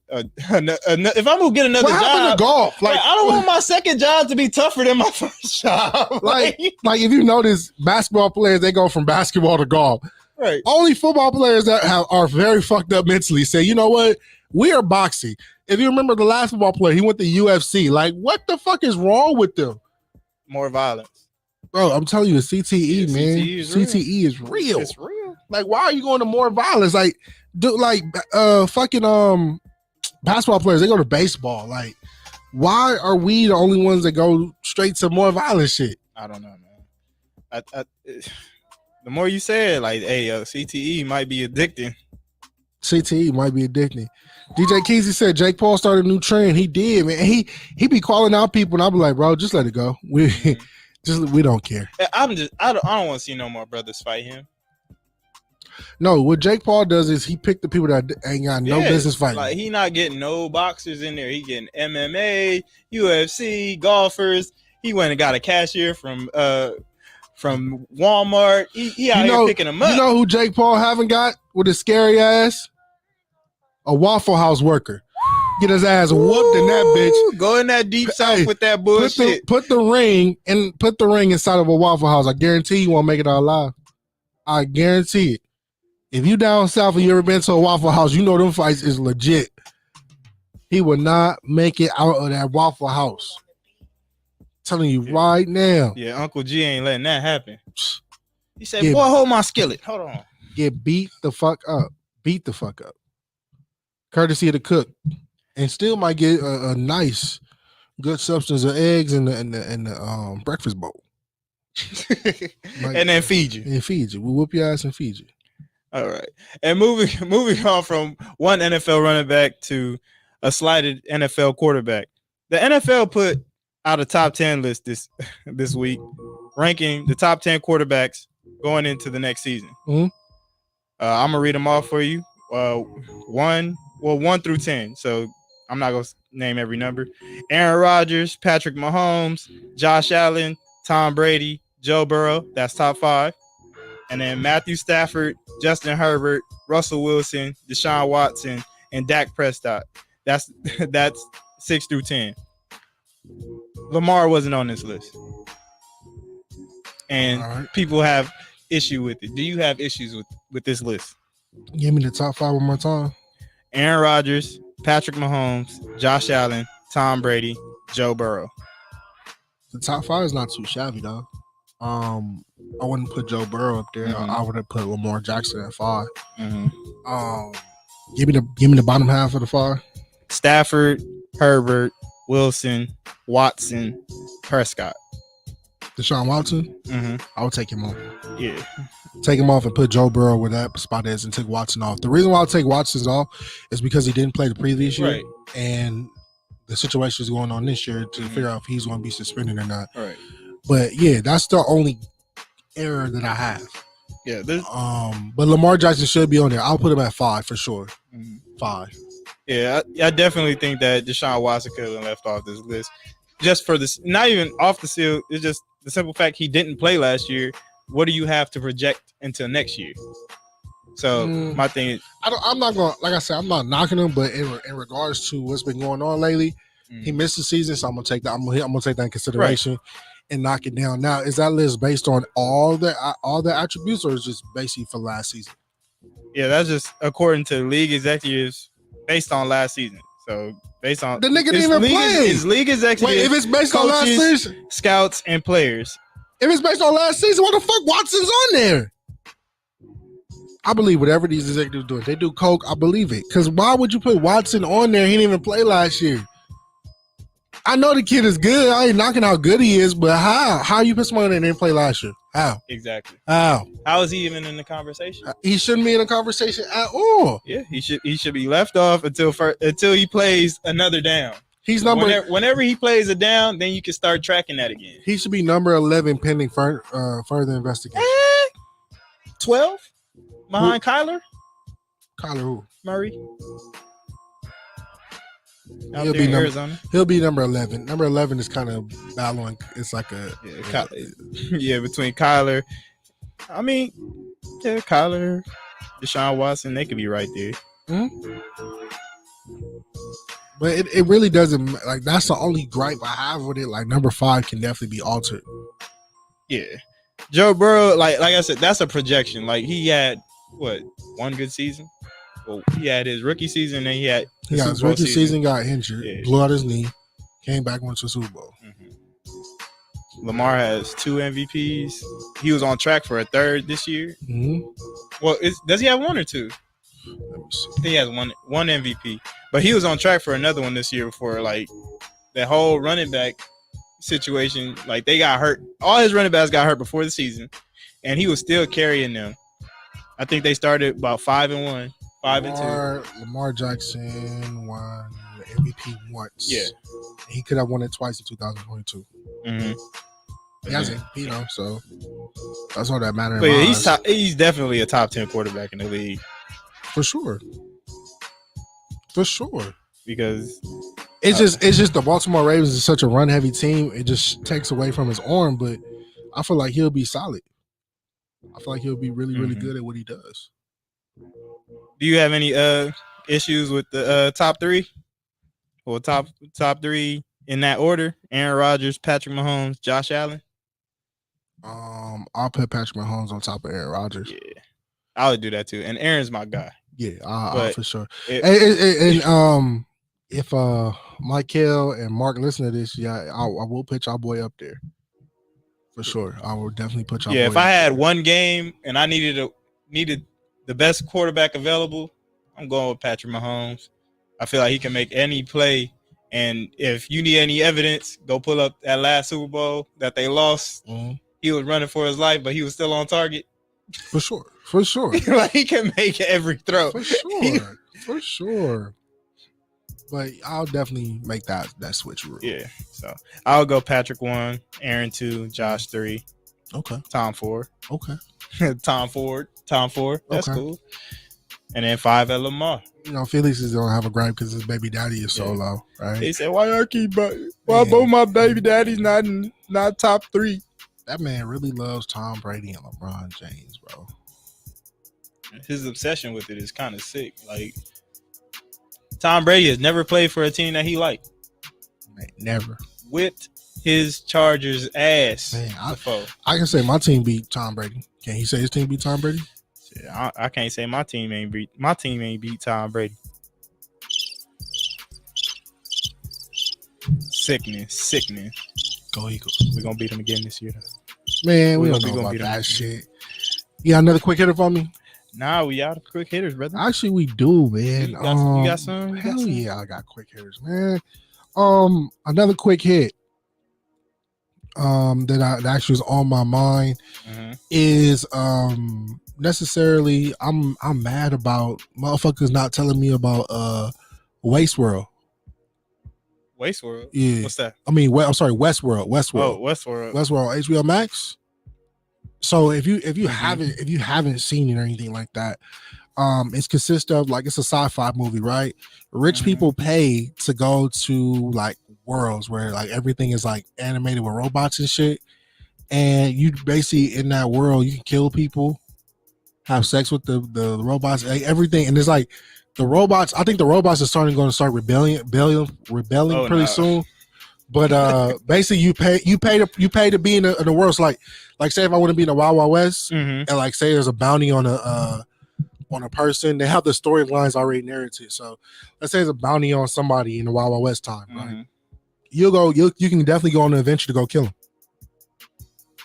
I'm gonna get another What happened job, to golf? like I don't want my second job to be tougher than my first job. like if you notice, basketball players, they go from basketball to golf. Right. Only football players that are very fucked up mentally say, you know what? We are boxing. If you remember the last football player, he went to UFC. Like, what the fuck is wrong with them? More violence. Bro, I'm telling you, the CTE, man. CTE is real. It's real. Like, why are you going to more violence? Like, fucking basketball players, they go to baseball. Like, why are we the only ones that go straight to more violent shit? I don't know, man. The more you say it, like, hey, CTE might be addicting. CTE might be addicting. DJ Keezy said Jake Paul started a new trend. He did, man. He be calling out people, and I'll be like, bro, just let it go. We don't care. I don't want to see no more brothers fight him. No, what Jake Paul does is he picked the people that ain't got no business fighting. Like, he not getting no boxers in there. He getting MMA, UFC, golfers. He went and got a cashier from Walmart. He out here picking them up. You know who Jake Paul haven't got with his scary ass? A Waffle House worker. Get his ass whooped in that bitch. Go in that deep south with that bullshit. Put the ring inside of a Waffle House. I guarantee you won't make it out alive. I guarantee it. If you down south and you ever been to a Waffle House, you know them fights is legit. He will not make it out of that Waffle House. I'm telling you right now. Yeah, Uncle G ain't letting that happen. He said, boy, hold my skillet. Hold on. Get beat the fuck up. Beat the fuck up. Courtesy of the cook. And still might get a nice, good substance of eggs in the breakfast bowl. And then feed you. And feed you. We'll whoop your ass and feed you. All right. And moving on from one NFL running back to a slighted NFL quarterback. The NFL put out a top 10 list this week, ranking the top 10 quarterbacks going into the next season. Mm-hmm. I'm gonna read them all for you. 1 through 10. So I'm not gonna name every number. Aaron Rodgers, Patrick Mahomes, Josh Allen, Tom Brady, Joe Burrow. That's top 5. And then Matthew Stafford, Justin Herbert, Russell Wilson, Deshaun Watson, and Dak Prescott. That's 6 through 10. Lamar wasn't on this list. And people have issue with it. Do you have issues with this list? Give me the top 5 one more time. Aaron Rodgers, Patrick Mahomes, Josh Allen, Tom Brady, Joe Burrow. The top 5 is not too shabby, though. I wouldn't put Joe Burrow up there. Mm-hmm. I would have put Lamar Jackson at 5. Mm-hmm. Give me the bottom half of the 5. Stafford, Herbert, Wilson, Watson, Prescott. Deshaun Watson? Mm-hmm. I would take him off. Yeah. Take him off and put Joe Burrow where that spot is and take Watson off. The reason why I'll take Watson off is because he didn't play the previous year. Right. And the situation is going on this year to figure out if he's going to be suspended or not. Right. But yeah, that's the only error that I have. Yeah. But Lamar Jackson should be on there. I'll put him at 5 for sure. Mm-hmm. 5. Yeah, I definitely think that Deshaun Watson could have been left off this list. Just for this, not even off the field. It's just the simple fact he didn't play last year. What do you have to project until next year? So my thing is, I'm not going. Like I said, I'm not knocking him, but in regards to what's been going on lately, he missed the season, so I'm gonna take that. I'm gonna take that in consideration and knock it down. Now, is that list based on all the attributes, or is it just basically for last season? Yeah, that's just according to league executives based on last season. So based on the nigga didn't even play. His league executives. Wait, if it's based on last season, scouts and players. If it's based on last season, what the fuck Watson's on there? I believe whatever these executives do. If they do coke, I believe it. Because why would you put Watson on there? He didn't even play last year. I know the kid is good. I ain't knocking how good he is, but how? How you put someone in there and didn't play last year? How? Exactly. How? How is he even in the conversation? He shouldn't be in a conversation at all. Yeah, he should be left off until he plays another down. He's whenever he plays a down, then you can start tracking that again. He should be number 11 pending further investigation. 12 behind Kyler. Kyler who? Murray. He'll be number 11. Number 11 is kind of battling. It's like a between Kyler. I mean, Yeah, Kyler, Deshaun Watson, they could be right there. Mm-hmm. But it really doesn't, like, that's the only gripe I have with it. Like, number 5 can definitely be altered. Yeah. Joe Burrow, like I said, that's a projection. Like, he had, one good season? Well, he had his rookie season, and he had his rookie season, got injured, blew out his knee, came back, went to the Super Bowl. Mm-hmm. Lamar has 2 MVPs. He was on track for a 3rd this year. Mm-hmm. Well, does he have 1 or 2? Let me see. I think he has one MVP, but he was on track for another one this year before, like, that whole running back situation. Like, they got hurt. All his running backs got hurt before the season, and he was still carrying them. I think they started about 5-1, 5-2. Lamar Jackson won the MVP once. Yeah, he could have won it twice in 2022. Mm-hmm. He has MVP though, so that's all that matters. But yeah, he's definitely a top 10 quarterback in the league. For sure. Because it's just the Baltimore Ravens is such a run heavy team. It just takes away from his arm, but I feel like he'll be solid. I feel like he'll be really, really good at what he does. Do you have any issues with the top 3? Or top 3 in that order? Aaron Rodgers, Patrick Mahomes, Josh Allen? I'll put Patrick Mahomes on top of Aaron Rodgers. Yeah. I would do that too. And Aaron's my guy. Yeah, for sure. And if Michael and Mark listen to this, I will put y'all boy up there. For sure. I will definitely put y'all boy if I had one game and I needed the best quarterback available, I'm going with Patrick Mahomes. I feel like he can make any play. And if you need any evidence, go pull up that last Super Bowl that they lost. Mm-hmm. He was running for his life, but he was still on target. For sure. Like, he can make every throw. For sure. But I'll definitely make that switch rule. Yeah. So I'll go Patrick 1, Aaron 2, Josh 3. Okay. Tom 4. Okay. Tom 4. That's okay. cool. And then 5 at Lamar. You know, Felix is gonna have a gripe because his baby daddy is so low, right? He said, "Why both my baby daddies not top 3?" That man really loves Tom Brady and LeBron James, bro. His obsession with it is kind of sick. Like, Tom Brady has never played for a team that he liked. Man, never. Whipped his Chargers ass. Man, I can say my team beat Tom Brady. Can he say his team beat Tom Brady? Yeah, I can't say my team ain't beat Tom Brady. Sickening. Go Eagles. We're gonna beat them again this year. Man, we don't know about that shit. You got another quick hitter for me? Nah, we out of quick hitters, brother. Actually, we do, man. You got some? Hell yeah, I got quick hitters, man. Another quick hit that actually was on my mind is necessarily I'm mad about motherfuckers not telling me about Wasteworld. Wasteworld? Yeah. What's that? I mean, I'm sorry, Westworld. Oh, Westworld. HBO Max. So if you haven't seen it or anything like that, it's consists of, like, it's a sci-fi movie, right? Rich people pay to go to, like, worlds where, like, everything is, like, animated with robots and shit, and you basically in that world you can kill people, have sex with the robots, like, everything, and it's like the robots. I think the robots are going to start rebelling pretty soon. But basically, you pay to be in the world. So like say if I want to be in the Wild Wild West, and like say there's a bounty on a person, they have the storylines already narrated. So let's say there's a bounty on somebody in the Wild Wild West time, right? You can definitely go on an adventure to go kill him.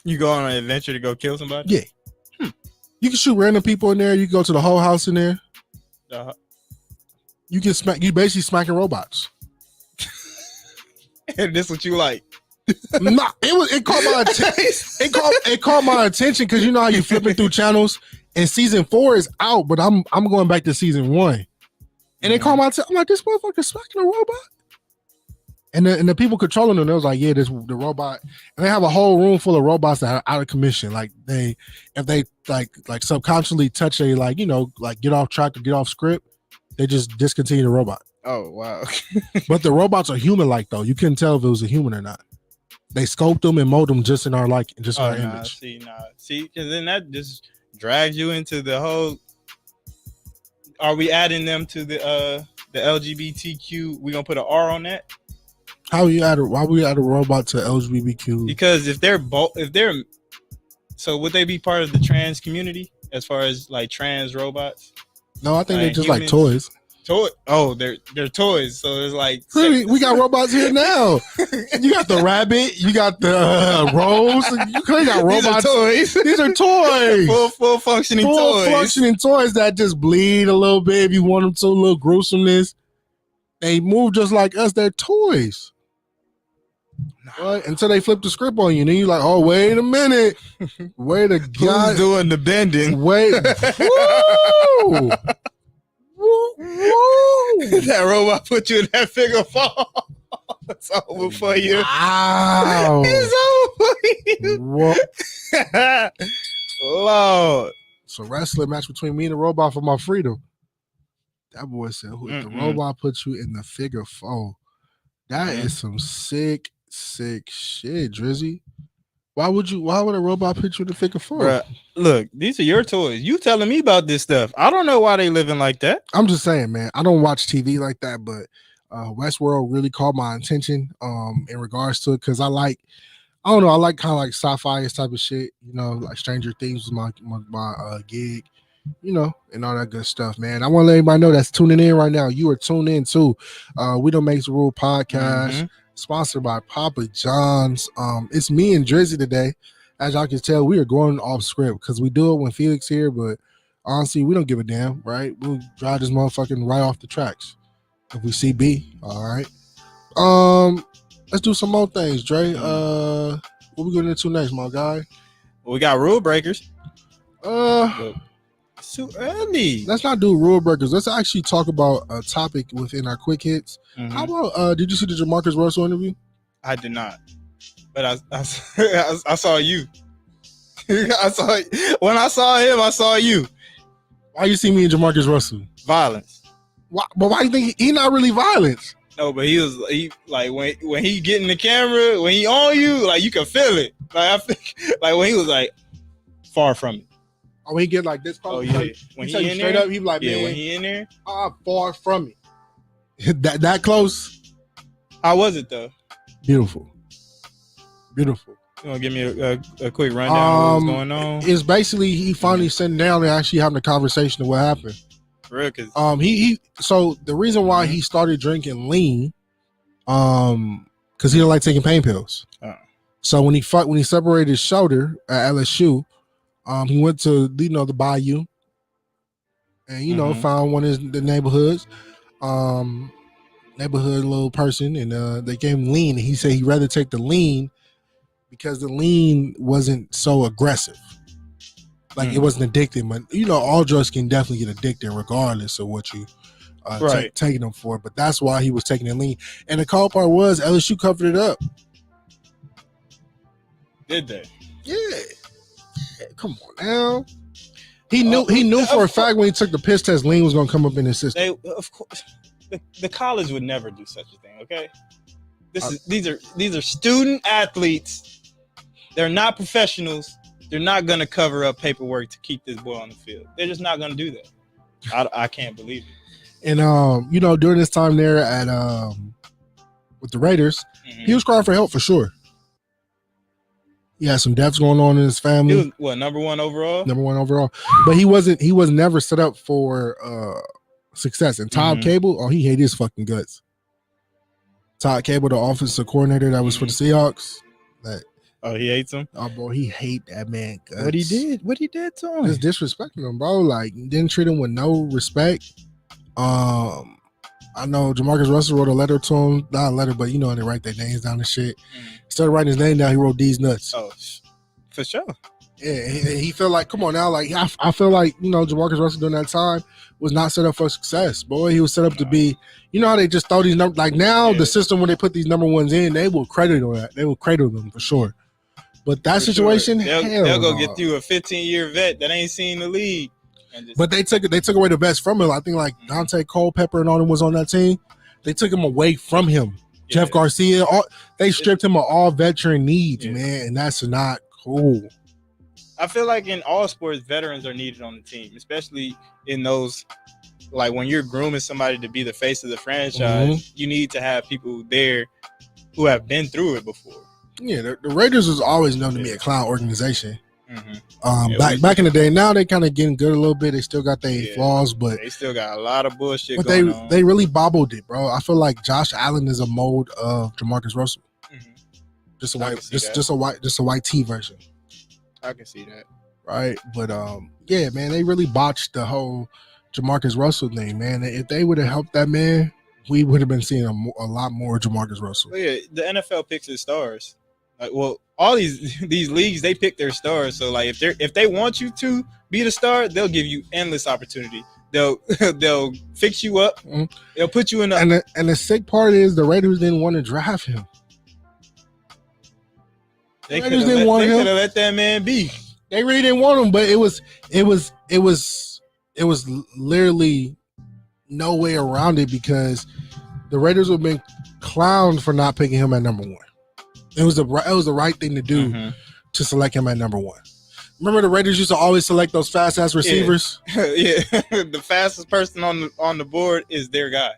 You go on an adventure to go kill somebody? Yeah. You can shoot random people in there. You can go to the whole house in there. You can you basically smacking robots. And this what you like? Nah, it caught my attention. It caught my attention because you know how you flipping through channels, and season 4 is out, but I'm going back to season 1, and it caught my attention. I'm like, this motherfucker smacking a robot, and the people controlling them, they was like, yeah, this the robot, and they have a whole room full of robots that are out of commission. Like if they like subconsciously touch a like get off track or get off script, they just discontinue the robot. Oh wow! But the robots are human-like though. You couldn't tell if it was a human or not. They scoped them and molded them just in our image. See, because then that just drags you into the whole. Are we adding them to the LGBTQ? We gonna put an R on that? Why we add a robot to LGBTQ? Because if they're so would they be part of the trans community as far as like trans robots? No, I think they're just humans? like toys. Oh, they're toys. So it's like we got robots here now. You got the rabbit. You got the rose. You got robots. These are toys. Full functioning toys. Full functioning toys that just bleed a little bit if you want them to. A little gruesomeness. They move just like us. They're toys. Right? Until they flip the script on you, and then you're like, "Oh, wait a minute, wait a god, who's doing the bending? Wait, woo. Woo. That robot put you in that figure fall. It's over for you. Wow, it's over for you. Lord. So wrestling match between me and the robot for my freedom. That boy said, "If the robot puts you in the figure four, that is some sick shit, Drizzy. Why would a robot put you in the figure four? Bruh, look, these are your toys. You telling me about this stuff. I don't know why they living like that. I'm just saying, man. I don't watch TV like that, but Westworld really caught my attention in regards to it because I like kind of like sci-fi type of shit. You know, like Stranger Things was my gig. You know, and all that good stuff, man. I want to let everybody know that's tuning in right now. You are tuned in to We Don't Make the Rule podcast, sponsored by Papa John's. It's me and Drizzy today. As y'all can tell, we are going off script because we do it when Felix here, but honestly, we don't give a damn, right? We'll drive this motherfucking right off the tracks if we see B. All right. Let's do some more things, Dre. What we going into next, my guy? Well, we got rule breakers. It's too early. Let's not do rule breakers. Let's actually talk about a topic within our quick hits. How about did you see the JaMarcus Russell interview? I did not, but I saw you. When I saw him, I saw you. Why you see me and JaMarcus Russell? Violence. Why, but why do you think he not really violent? No, but he like when he get in the camera, when he on you, like you can feel it. Like I think like when he was like far from it. Oh, when he get like this close. Oh yeah. Like, when he in straight there, up, he be like, man, when he in there, far from it. that close. How was it though? Beautiful. You want to give me a quick rundown of what's going on? It's basically he finally sitting down and actually having a conversation of what happened. For real, so the reason why he started drinking lean, because he didn't like taking pain pills. So when he separated his shoulder at LSU, he went to the bayou, and found one of the neighborhood little person, and they gave him lean. And he said he'd rather take the lean because the lean wasn't so aggressive. Like it wasn't addicting, but all drugs can definitely get addicted regardless of what you taking them for. But that's why he was taking the lean. And the cold part was LSU covered it up. Did they? Yeah. Come on now. He knew for a fact when he took the piss test, lean was gonna come up in his system. Of course, the college would never do such a thing. Okay, these are student athletes. They're not professionals. They're not gonna cover up paperwork to keep this boy on the field. They're just not gonna do that. I can't believe it. And during this time there at with the Raiders, he was crying for help for sure. He had some deaths going on in his family. He was what, number one overall? Number one overall. But he was never set up for success. And Todd Cable, he hated his fucking guts. Todd Cable, the offensive coordinator that was for the Seahawks. He hates him? Oh, bro, he hate that man guts. What he did to him? Just disrespecting him, bro. Like, didn't treat him with no respect. I know JaMarcus Russell wrote a letter to him. Not a letter, but they write their names down and shit. Started writing his name down. He wrote these nuts. Oh, for sure. Yeah, he felt like, come on now, like I feel like JaMarcus Russell during that time was not set up for success. Boy, he was set up to be. You know how they just throw these numbers. Like now, the system when they put these number ones in, they will credit on that. They will cradle them for sure. But that situation, they'll go get you a 15-year vet that ain't seen the league. But they took away the best from him. I think like Dante Culpepper and all them was on that team. They took him away from him. Yeah. Jeff Garcia, they stripped him of all veteran needs, man, and that's not cool. I feel like in all sports, veterans are needed on the team, especially in those. Like when you're grooming somebody to be the face of the franchise, you need to have people there who have been through it before. Yeah, the Raiders was always known to be a clown organization. Back in the day, now they kind of getting good a little bit. They still got their flaws, but they still got a lot of bullshit but going on. They really bobbled it, bro. I feel like Josh Allen is a mold of JaMarcus Russell. Just a white T version. I can see that. Right, but yeah, man, they really botched the whole JaMarcus Russell thing, man. If they would have helped that man, we would have been seeing a lot more JaMarcus Russell. Well, yeah, the NFL picks its stars. Like, well, all these leagues, they pick their stars. So like if they want you to be the star, they'll give you endless opportunity. They'll fix you up. They'll put you in and the sick part is the Raiders didn't want to draft him. They could have let that man be. They really didn't want him, but it was literally no way around it because the Raiders would have been clowned for not picking him at number 1. It was the right thing to do to select him at number 1. Remember the Raiders used to always select those fast ass receivers? Yeah. The fastest person on the board is their guy.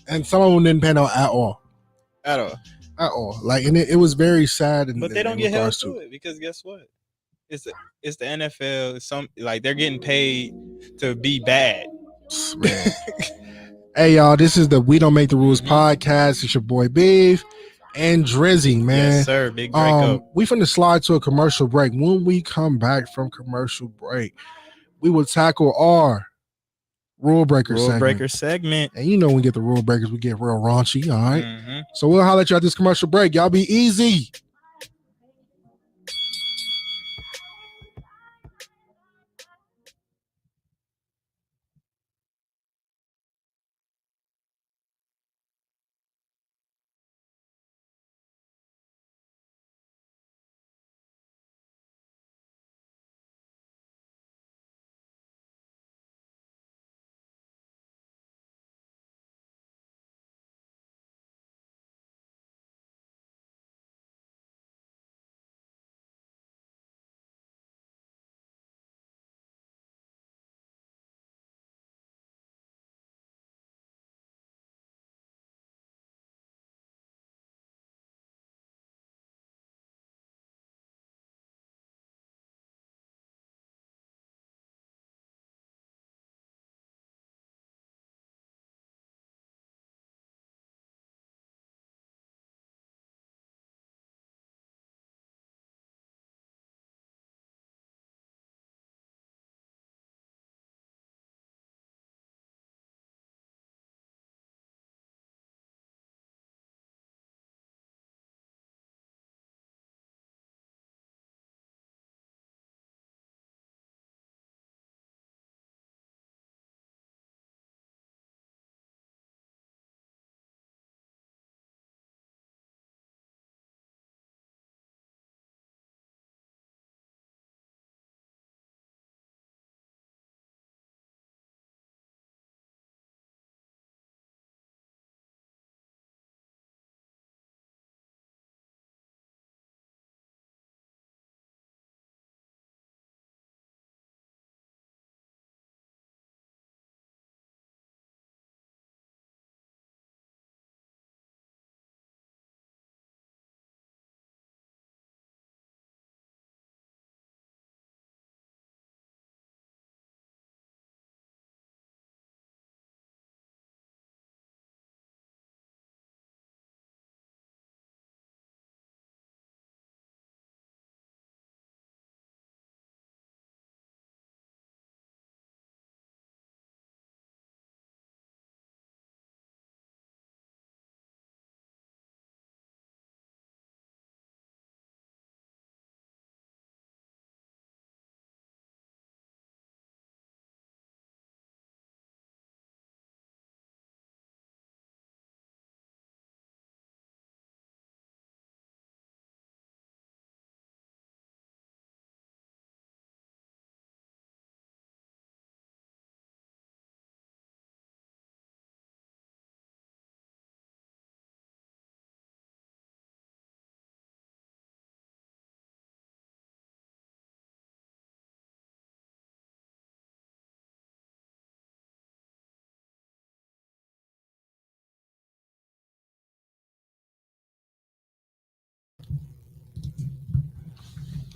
And some of them didn't pan out at all. At all. Like, and it was very sad. But they don't get held to it because guess what? It's the NFL. They're getting paid to be bad. Man. Hey y'all, this is the We Don't Make the Rules podcast. It's your boy Beav and Drizzy, man. Yes, sir. Big breakup. We finna slide to a commercial break. When we come back from commercial break, we will tackle our rule breaker segment. And you know when we get the rule breakers, we get real raunchy, all right? So we'll holler at you at this commercial break. Y'all be easy.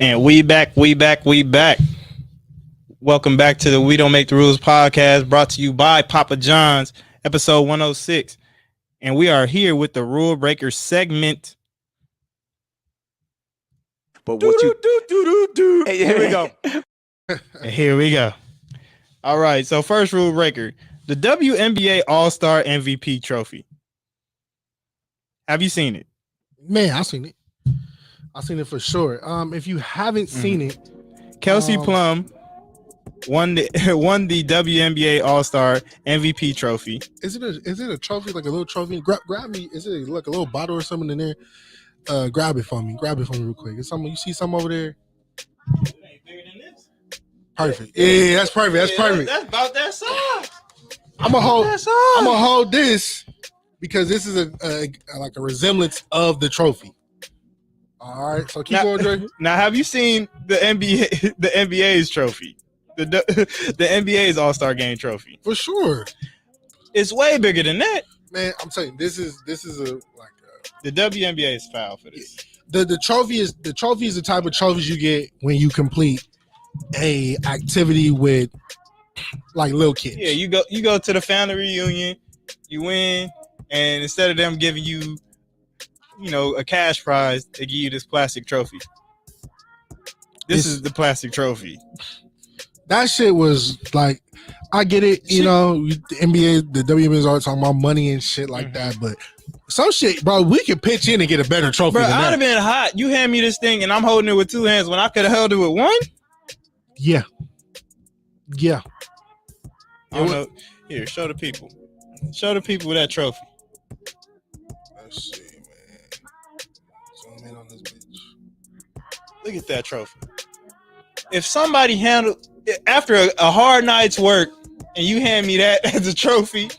And we back. Welcome back to the We Don't Make the Rules podcast, brought to you by Papa John's, episode 106. And we are here with the Rule Breaker segment. But what you Here we go. Here we go. All right. So first rule breaker, the WNBA All-Star MVP trophy. Have you seen it? Man, I've seen it. I've seen it for sure. If you haven't seen it, Kelsey Plum won the WNBA All-Star MVP trophy. Is it a trophy, like a little trophy? Grab me. Is it like a little bottle or something in there? Grab it for me. Real quick. Is something you see something over there? Perfect. Yeah, that's perfect. That's perfect. That's about that size. I'm gonna hold this because this is a like a resemblance of the trophy. All right, so keep going, Dre. Now, have you seen the NBA's trophy? The NBA's All-Star Game trophy. For sure. It's way bigger than that. Man, I'm telling you, this is the WNBA is foul for this. The trophy is the type of trophies you get when you complete a activity with like little kids. Yeah, you go to the family reunion, you win, and instead of them giving you, a cash prize, they give you this plastic trophy. This is the plastic trophy. That shit was like, I get it, the NBA, the WNBA is always talking about money and shit like that, but some shit, bro, we could pitch in and get a better trophy. Bro, than that. I'd have been hot. You hand me this thing and I'm holding it with two hands when I could have held it with one. Yeah. I don't know. Here, show the people. Show the people that trophy. Let's see, man. Zoom in on this bitch. Look at that trophy. If somebody handled after a hard night's work and you hand me that as a trophy,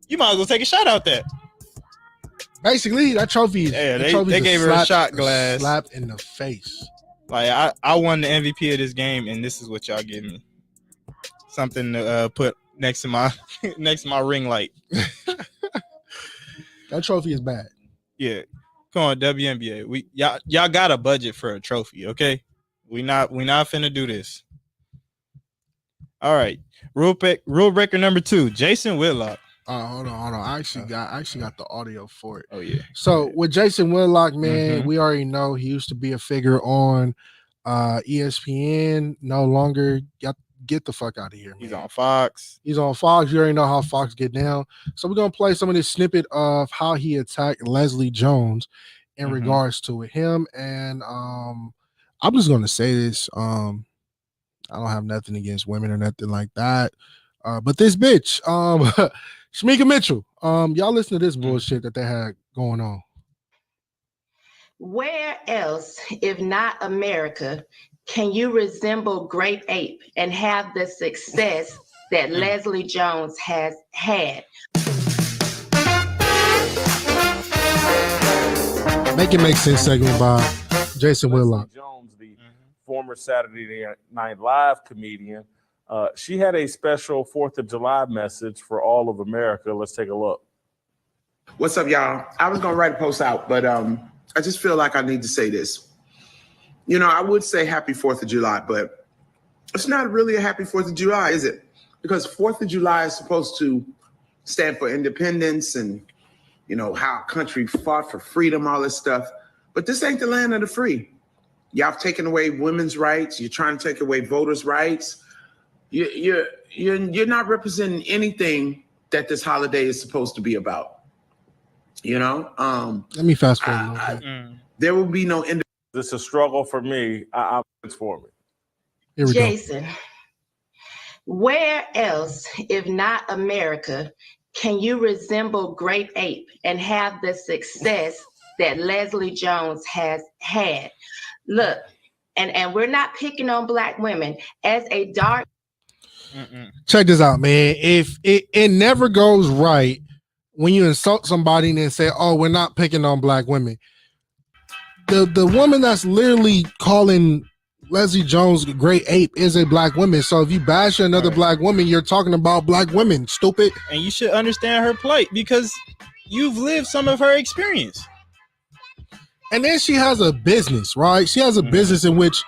you might as well take a shot out that. Basically, that trophy. Yeah, they gave her a shot glass. Slap in the face. Like I won the MVP of this game, and this is what y'all give me. Something to put next to my ring light. That trophy is bad. Yeah, come on, WNBA. Y'all got a budget for a trophy, okay? We not finna do this. All right, rule breaker number 2, Jason Whitlock. Hold on. I actually got the audio for it. Oh yeah. So with Jason Whitlock, man, we already know he used to be a figure on ESPN. No longer. Get the fuck out of here, man. He's on Fox. You already know how Fox get down. So we're gonna play some of this snippet of how he attacked Leslie Jones in regards to him. And I'm just gonna say this. I don't have nothing against women or nothing like that. But this bitch, Shamika Mitchell, y'all listen to this bullshit that they had going on. Where else, if not America, can you resemble Great Ape and have the success that Leslie Jones has had? Make it make sense segment by Jason Whitlock. Jones, the former Saturday Night Live comedian. She had a special 4th of July message for all of America. Let's take a look. What's up, y'all? I was going to write a post out, but I just feel like I need to say this. I would say happy 4th of July, but it's not really a happy 4th of July, is it? Because 4th of July is supposed to stand for independence and, how our country fought for freedom, all this stuff. But this ain't the land of the free. Y'all have taken away women's rights. You're trying to take away voters' rights. You're not representing anything that this holiday is supposed to be about. Let me fast forward. There will be no This is a struggle for me. It's for me. Here we Jason, where else, if not America, can you resemble Great Ape and have the success that Leslie Jones has had? Look, and we're not picking on Black women. As a dark Check this out, man. If it never goes right when you insult somebody and then say, "Oh, we're not picking on Black women." The woman that's literally calling Leslie Jones Great Ape is a Black woman. So if you bash another Black woman, you're talking about Black women. Stupid. And you should understand her plight because you've lived some of her experience. And then she has a business, right? She has a business in which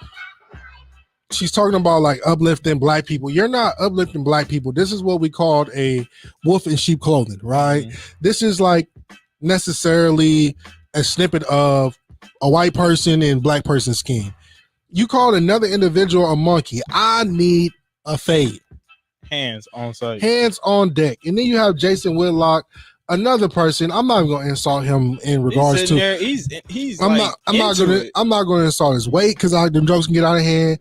she's talking about like uplifting black people. You're not uplifting black people. This is what we called a wolf in sheep clothing, right? This is like necessarily a snippet of a white person in black person's skin. You called another individual a monkey. I need a fade. Hands on site. Hands on deck. And then you have Jason Whitlock, another person. I'm not even gonna insult him in regards to. There, he's I'm like not gonna insult his weight because the jokes can get out of hand.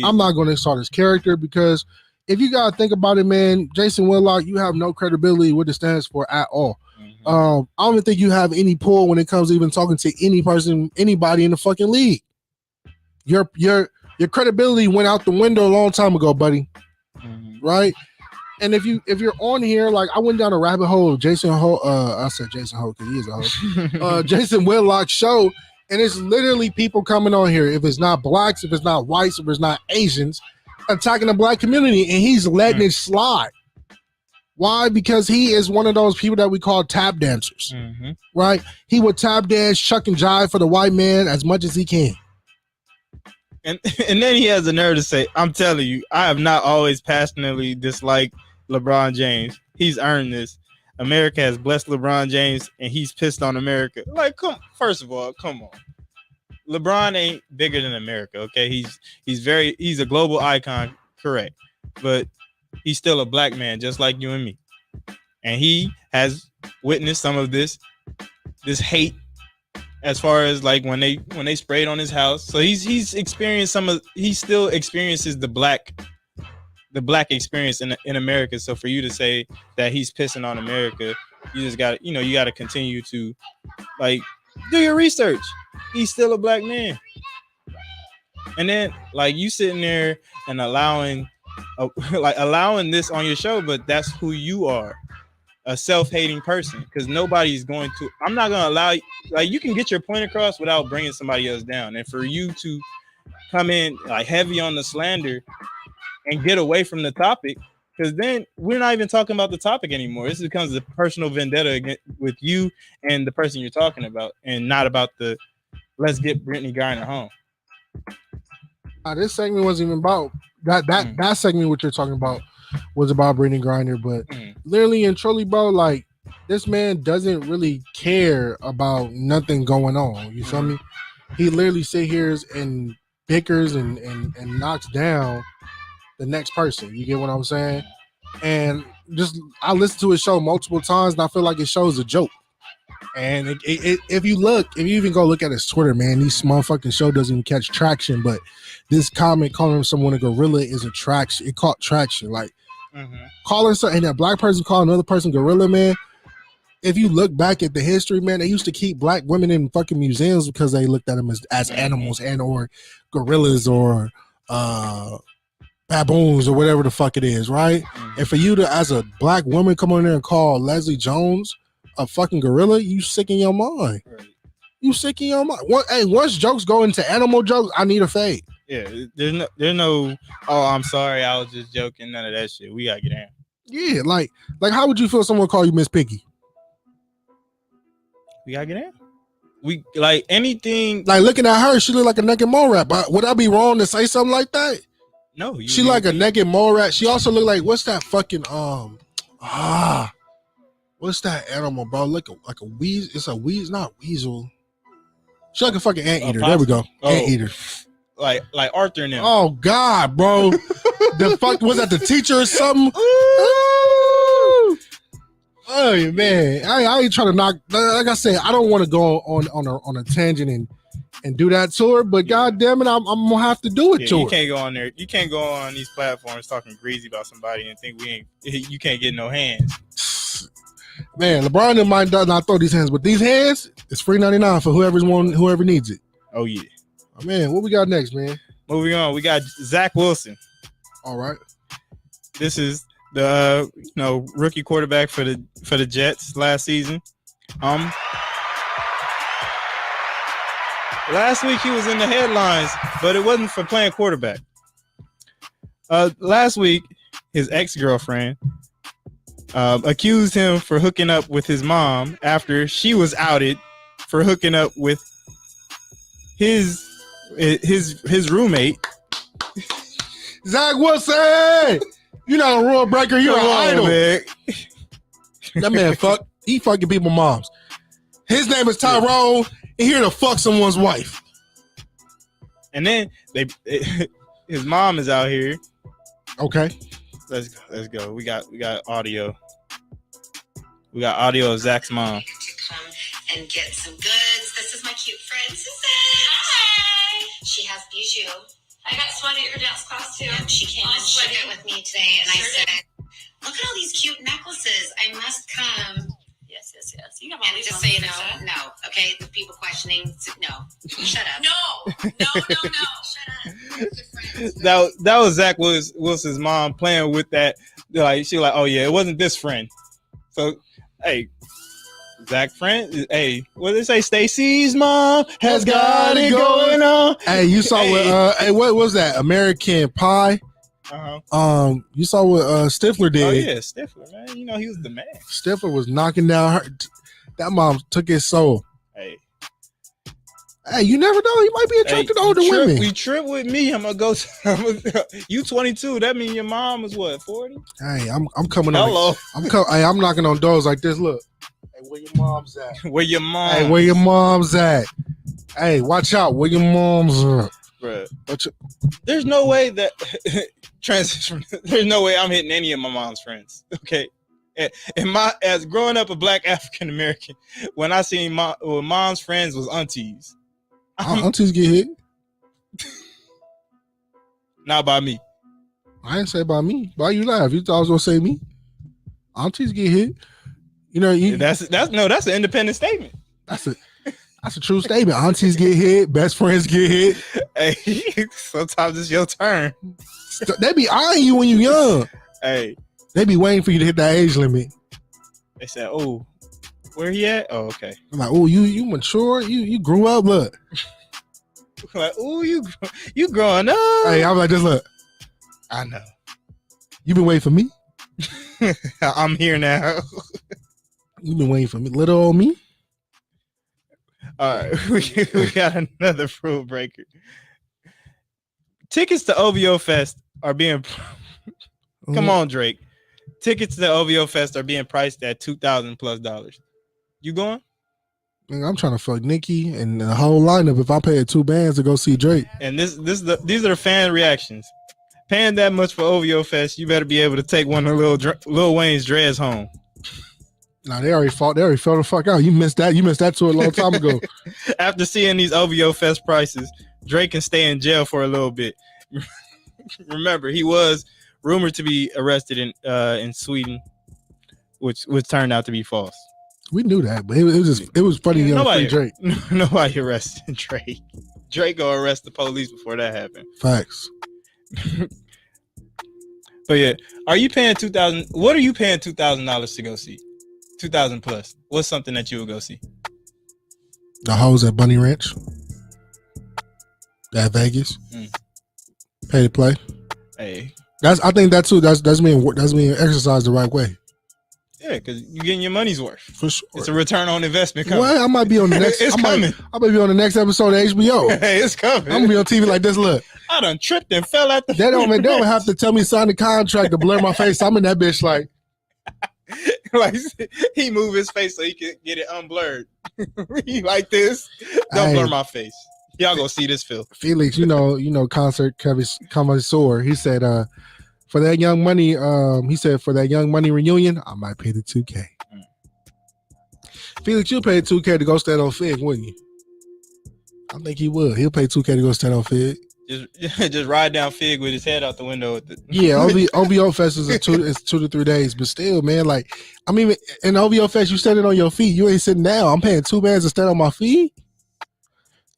I'm not gonna insult his character because if you gotta think about it, man, Jason Whitlock, you have no credibility what it stands for at all. I don't even think you have any pull when it comes to even talking to any person, anybody in the fucking league. Your credibility went out the window a long time ago, buddy. Right? And if you're on here, like I went down a rabbit hole of Jason Ho, I said Jason Ho because he is a host. Jason Whitlock's show, and it's literally people coming on here. If it's not blacks, if it's not whites, if it's not Asians, attacking the black community, and he's letting it slide. Why? Because he is one of those people that we call tap dancers, right? He would tap dance, chuck and jive for the white man as much as he can. And then he has the nerve to say, I'm telling you, I have not always passionately disliked LeBron James. He's earned this. America has blessed LeBron James, and he's pissed on America. Like, first of all, come on. LeBron ain't bigger than America, okay? He's a global icon, correct. But he's still a black man, just like you and me. And he has witnessed some of this hate as far as like when they sprayed on his house. So he's experienced he still experiences the black experience in America. So for you to say that he's pissing on America, you just got to continue to like do your research. He's still a black man. And then like you sitting there and allowing this on your show, but that's who you are. A self-hating person, because nobody's going to. I'm not going to allow you. Like you can get your point across without bringing somebody else down, and for you to come in like heavy on the slander and get away from the topic, because then we're not even talking about the topic anymore. This becomes a personal vendetta with you and the person you're talking about, and not about the let's get Brittany Griner home. This segment wasn't even about that segment. What you're talking about was about Brittany Griner, but literally and truly, bro, like this man doesn't really care about nothing going on. You feel me? He literally sit here and bickers and knocks down the next person. You get what I'm saying? And just I listened to his show multiple times, and I feel like his show is a joke. And if you even go look at his Twitter, man, these motherfucking show doesn't even catch traction. But this comment calling someone a gorilla is a traction. It caught traction. Like calling something, and that black person calling another person gorilla, man. If you look back at the history, man, they used to keep black women in fucking museums because they looked at them as animals and or gorillas or baboons or whatever the fuck it is, right? And for you to, as a black woman, come on there and call Leslie Jones a fucking gorilla, you sick in your mind. Right. You sick in your mind. Once jokes go into animal jokes, I need a fade. Yeah, there's no. Oh, I'm sorry, I was just joking. None of that shit. We gotta get in. Yeah, like how would you feel if someone call you Miss Piggy? We gotta get in. We like anything. Like looking at her, she look like a naked mole rat. But would I be wrong to say something like that? No, she like a naked mole rat. She also look like what's that fucking what's that animal, bro? Like a weasel. It's a weasel, not weasel. She like a fucking anteater. There we go. Anteater. Like Arthur and them. Oh God, bro. The fuck was that? The teacher or something? Oh man, I ain't trying to knock. Like I said, I don't want to go on a tangent and do that to her. But God damn it, I'm gonna have to do it to her. You can't go on there. You can't go on these platforms talking greasy about somebody and think you can't get no hands. Man, LeBron might not throw these hands, but these hands, it's $3.99 for whoever needs it. Oh yeah. Oh, man, what we got next, man? Moving on, we got Zach Wilson. All right. This is the rookie quarterback for the Jets last season. Last week he was in the headlines, but it wasn't for playing quarterback. Last week, his ex-girlfriend accused him for hooking up with his mom after she was outed for hooking up with his roommate. Zach Wilson, you're not a rule breaker. You're an idol. Man. That man he fucking people moms. His name is Tyrone, and here to fuck someone's wife. And then his mom is out here. Okay. Let's go. We got audio. We got audio of Zach's mom. To come and get some goods. This is my cute friend, Suzanne. Hi. She has bijou. I got sweaty at her dance class too. And she came and shared it with me today, and I said, look at all these cute necklaces. I must come. Yes. You got all And these just on so you the know, set. no. Okay, the people questioning, no. Shut up. No. Shut up. Good friends. That was Zach Wilson's mom playing with that. Like she like, oh yeah, it wasn't this friend. So hey, Zach friend. Hey, what did they say? Stacy's mom has got it going on. Hey, you saw what was that? American Pie. You saw what Stifler did. Oh yeah, Stifler, man. You know he was the man. Stifler was knocking down her. That mom took his soul. Hey, you never know. He might be attracted to older women. We trip with me. I'm gonna go. You 22. That means your mom was what 40. Hey, I'm coming. Hello. I'm knocking on doors like this. Look. Hey, where your mom's at? Where your mom? Hey, where your mom's at? Hey, watch out. Where your mom's at? Bruh. There's no way that transition. There's no way I'm hitting any of my mom's friends. Okay. And as growing up a black African American, when I seen mom's friends was aunties. Aunties get hit. Not by me. I didn't say by me. Why you laugh? You thought I was gonna say me? Aunties get hit. You know, that's an independent statement. That's a true statement. Aunties get hit. Best friends get hit. Hey, sometimes it's your turn. They be eyeing you when you young. Hey, they be waiting for you to hit that age limit. They said, "Oh, where he at? Oh, okay." I'm like, "Oh, you mature. You grew up. Look." Like, "Oh, you growing up." Hey, I'm like, just look. I know. You been waiting for me. I'm here now. You been waiting for me, little old me. All right, we got another rule breaker. Tickets to OVO Fest are being. Come on, Drake. Tickets to the OVO Fest are being priced at $2,000+. You going? I'm trying to fuck Nicki and the whole lineup. If I paid 2 bands to go see Drake, and these are the fan reactions. Paying that much for OVO Fest, you better be able to take one of Lil Wayne's dreads home. Nah, they already fell the fuck out. You missed that. You missed that tour a long time ago. After seeing these OVO Fest prices, Drake can stay in jail for a little bit. Remember, he was rumored to be arrested in Sweden, which turned out to be false. We knew that, but it was funny. Nobody, Drake. Nobody arrested Drake. Drake go arrest the police before that happened. Facts. But yeah, are you paying $2,000? What are you paying $2,000 to go see? $2,000+. What's something that you would go see? The hoes at Bunny Ranch, at Vegas. Pay to play. Hey, I think that too. That's being exercised the right way. Yeah, because you're getting your money's worth. For sure. It's a return on investment coming. Well, I might be on the next. It's coming. I might be on the next episode of HBO. Hey, it's coming. I'm gonna be on TV like this. Look, I done tripped and fell at the. They don't have to tell me sign the contract to blur my face. I'm in that bitch like. Like he move his face so he can get it unblurred. He like this. Don't blur my face. Y'all gonna see this, Phil. Felix, you know, concert connoisseur. He said, for that Young Money, for that Young Money reunion, I might pay the $2K. Felix, you pay $2K to go stand on Fig, wouldn't you? I think he would. He'll pay $2K to go stand on Fig. Just ride down Fig with his head out the window. Yeah, OVO Fest is 2 to 3 days, but still, man, like, I mean, in OVO Fest, you standing on your feet. You ain't sitting down. I'm paying 2 bands to stand on my feet.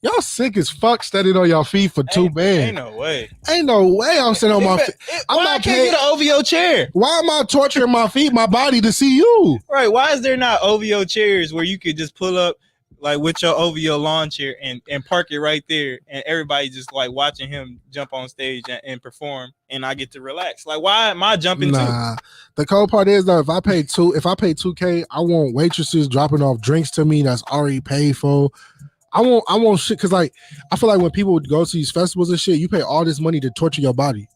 Y'all sick as fuck standing on your feet for 2 bands. Ain't no way. Ain't no way I'm sitting on my feet. Why I can't get an OVO chair? Why am I torturing my feet, my body to see you? Right. Why is there not OVO chairs where you could just pull up like with your OVO lawn chair and park it right there and everybody just like watching him jump on stage and perform and I get to relax? Like, why am I jumping too? The cold part is though, if I pay $2K, I want waitresses dropping off drinks to me that's already paid for. I want shit because like I feel like when people go to these festivals and shit, you pay all this money to torture your body.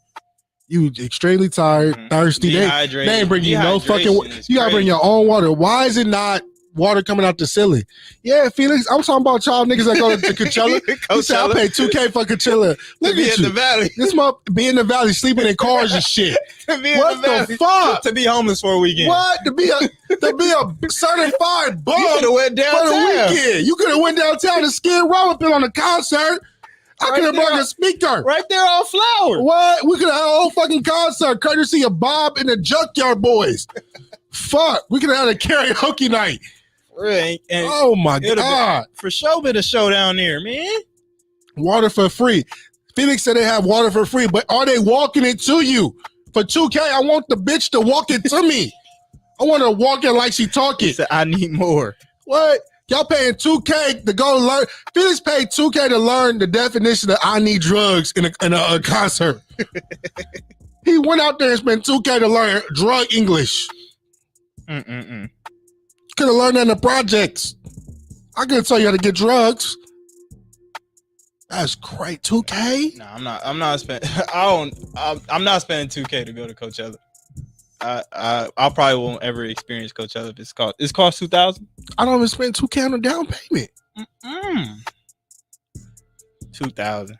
You extremely tired, thirsty. They ain't bring you no fucking. You gotta bring your own water. Why is it not water coming out the ceiling? Yeah, Felix, I'm talking about y'all niggas that go to Coachella. You said I pay $2K for Coachella. Look at you. The valley. This month be in the valley sleeping in cars and shit. What the fuck? To be homeless for a weekend. What? To be a certified bum you could have went downtown for the weekend. You could have went downtown to Skid Row and been on a concert. I could have brought a speaker. Right there on Flower. What? We could have had a whole fucking concert courtesy of Bob and the Junkyard Boys. Fuck. We could have had a karaoke night. Really? And oh my God. For sure been a show down there, man. Water for free. Felix said they have water for free, but are they walking it to you? For $2K, I want the bitch to walk it to me. I want her to walk it like she talking. He said, I need more. What? Y'all paying $2K to go learn. Felix paid $2K to learn the definition of I need drugs in a concert. He went out there and spent $2K to learn drug English. Could have learned that in the projects. I could tell you how to get drugs. That's great. $2K? No, I'm not spending. I'm not spending $2K to go to Coachella. I probably won't ever experience Coachella if it's cost $2,000. I don't even spend $2K on a down payment. $2,000.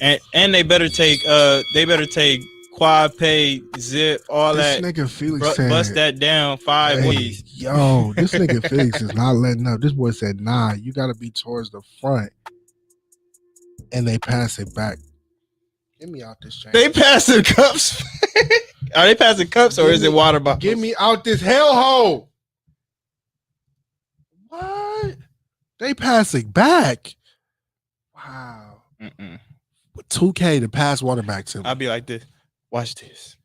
And they better take quad pay, zip, all this that. This nigga Felix said, bust that down 5 ways. Yo, this nigga Felix is not letting up. This boy said, nah, you gotta be towards the front. And they pass it back. Get me out this chain. They passing cups. Are they passing cups or is it water bottles? Get me out this hellhole. What? They passing back. Wow. With $2K to pass water back to me. I'll be like this. Watch this.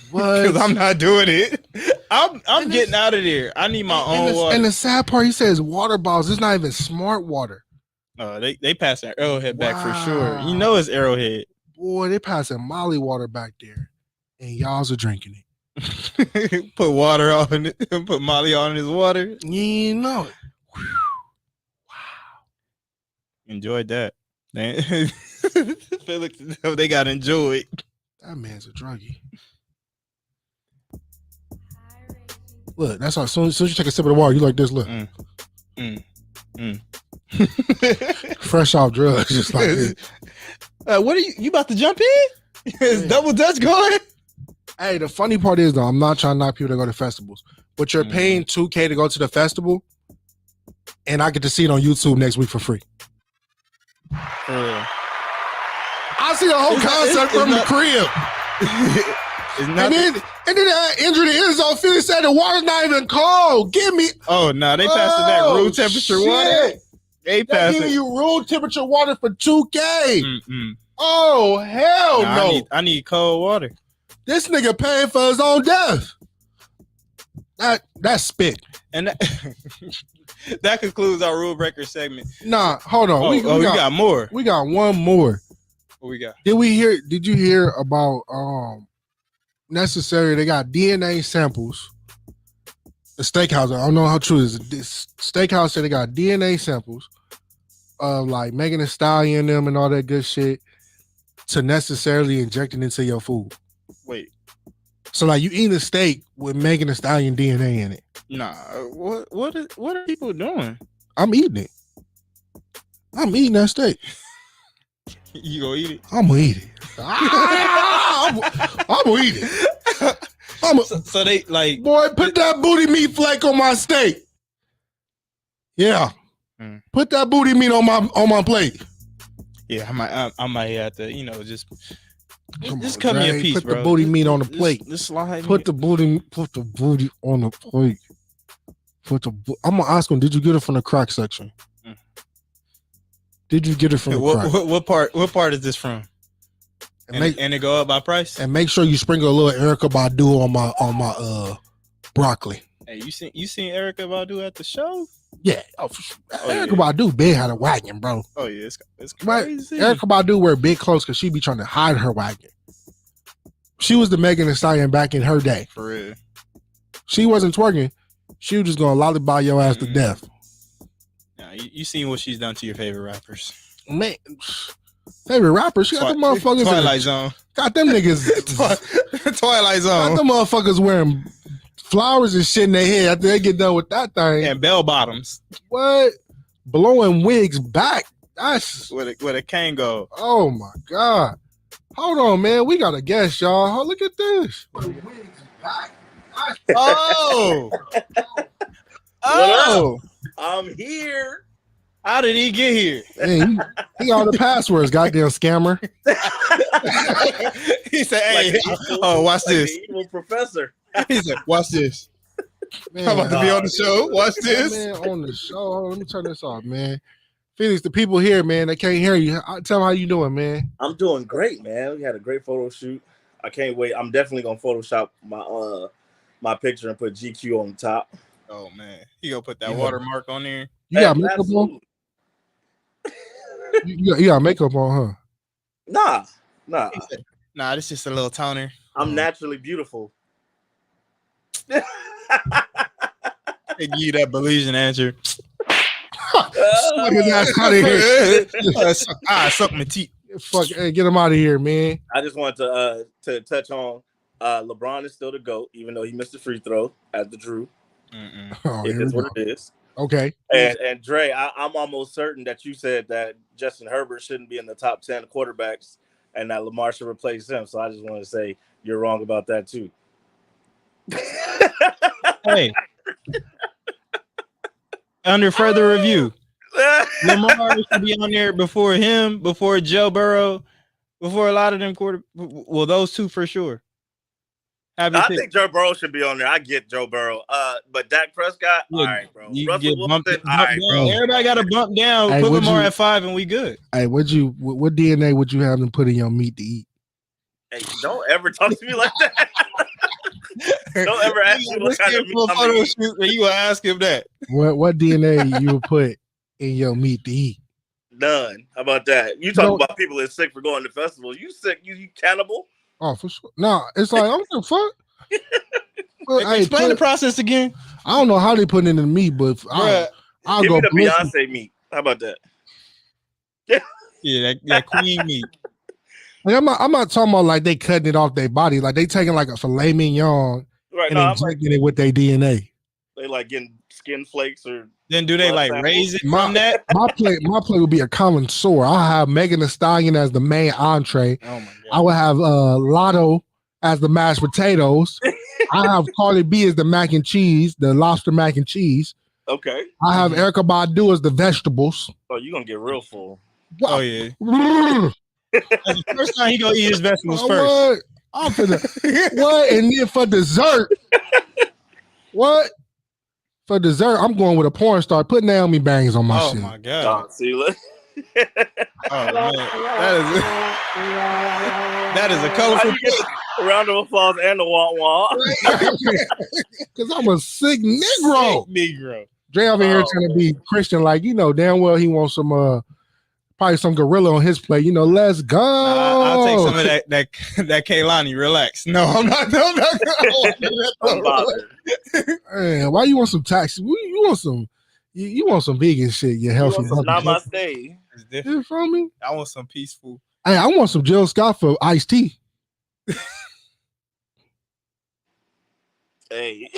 What? Because I'm not doing it. I'm getting out of there. I need my own water. And the sad part, he says water bottles. It's not even smart water. They passing Arrowhead back for sure. You know it's Arrowhead. Boy, they passing Molly water back there. And y'all's are drinking it. Put water on it. Put Molly on his water. You know it. Wow. Enjoyed that. Felix, they got enjoyed. That man's a druggie. Look, that's how as soon as you take a sip of the water, you like this. Look. Fresh off drugs, just like this. What are you about to jump in? Is Double Dutch going? Hey, the funny part is, though, I'm not trying to knock people to go to festivals, but you're paying $2K to go to the festival, and I get to see it on YouTube next week for free. I see the whole concert from the crib. And then injured the end zone. Felix said the water's not even cold. Give me. Oh, no, they passed it back. Room temperature water. They passed giving you room temperature water for $2K. Oh, hell no. I need cold water. This nigga paying for his own death. That's spit. And that concludes our rule breaker segment. Nah, hold on. We got more. We got one more. What we got? Did you hear about Necessary? They got DNA samples. The steakhouse, I don't know how true it is. This steakhouse said they got DNA samples of like Megan Thee Stallion and them and all that good shit to necessarily injecting into your food. Wait. So like you eat a steak with Megan Thee Stallion DNA in it. Nah, what are people doing? I'm eating it. I'm eating that steak. You gonna eat it? I'm gonna eat it. I'm gonna eat it. So they like, boy, put that booty meat flake on my steak. Yeah, put that booty meat on my plate. Yeah, I might have to, just Come cut me a piece, put bro. the booty meat on the plate. Just slide put the booty on the plate. I'm gonna ask him. Did you get it from the crack section? Did you get it from the crack? What part is this from? And it go up by price. And make sure you sprinkle a little Erykah Badu on my broccoli. Hey, you seen Erykah Badu at the show? Yeah, Erykah Badu big had a wagon, bro. Oh yeah, it's crazy. Right? Erykah Badu wear big clothes because she be trying to hide her wagon. She was the Megan Thee Stallion back in her day. For real. She wasn't twerking. She was just gonna lollipop your ass to death. Nah, you seen what she's done to your favorite rappers. Man, favorite rapper, she got them motherfuckers. Twilight Zone. Got them niggas. Twilight Zone. Got them motherfuckers wearing flowers and shit in their head after they get done with that thing. And bell bottoms. What? Blowing wigs back. That's where the cane go. Oh my God. Hold on, man. We got a guest, y'all. Oh, look at this. Wigs back. Oh. Oh. I'm here. How did he get here? Hey, he all the passwords, goddamn scammer. He said, "Hey, watch this." The evil professor. He said, "Watch this." Man, I'm about to be on the show. Watch this. Man, on the show. Hold on, let me turn this off, man. Felix, the people here, man, they can't hear you. Tell them how you doing, man. I'm doing great, man. We had a great photo shoot. I can't wait. I'm definitely gonna Photoshop my picture and put GQ on the top. Oh man, he gonna put that watermark on there. You got makeup on? you got makeup on, huh? Nah. Nah, this is just a little toner. I'm naturally beautiful. They give you that Belizean answer. Suck his ass out of here. Suck my teeth. Fuck, hey, get him out of here, man. I just wanted to touch on LeBron is still the GOAT, even though he missed the free throw at the Drew. It is what it is. Okay. And Dre, I'm almost certain that you said that Justin Herbert shouldn't be in the top 10 quarterbacks and that Lamar should replace him. So I just want to say you're wrong about that too. Hey. Under further review, Lamar should be on there before him, before Joe Burrow, before a lot of them Well, those two for sure. I think Joe Burrow should be on there. I get Joe Burrow. But Dak Prescott, all right, bro. Russell Wilson, all right, bro. Everybody got to bump down. Hey, put Lamar at 5 and we good. Hey, what DNA would you have them put in your meat to eat? Hey, don't ever talk to me like that. Don't ever ask me what kind of meat I'm eating. You will ask him that. What DNA you would put in your meat to eat? None. How about that? You talk about people that's sick for going to festivals. You sick? You cannibal? Oh, for sure. No, it's like, I don't give a fuck. Well, explain the process again. I don't know how they put it in the meat, but I'll give go me the Beyonce meat. How about that? Yeah, that queen meat. Like, I'm not talking about like they cutting it off their body. Like they taking like a filet mignon and injecting it with their DNA. They like getting skin flakes or. Then do they like raise it from that? My plate would be a connoisseur. I'll have Megan Thee Stallion as the main entree. Oh my God. I would have Lotto as the mashed potatoes. I have Carly B as the mac and cheese, the lobster mac and cheese. Okay. I have Erykah Badu as the vegetables. Oh, you're gonna get real full. Oh yeah. That's the first time he gonna eat his vegetables first. I'm finna what? And then for dessert, what? For dessert, I'm going with a porn star. Put Naomi Bangs on my shit. Oh my God. See, look. Oh man, that is a colorful. A round of applause and the wah. Because I'm a sick Negro. Negro. Dre over here trying to be Christian, like damn well he wants some probably some gorilla on his plate. Let's go. I'll take some of that Kaylani. Relax. No, I'm not. I'm bothered. Man, why you want some taxi? You want some? You want some vegan shit? You healthy? Namaste. You feel me? I want some peaceful. Hey, I want some Jill Scott for iced tea. Hey.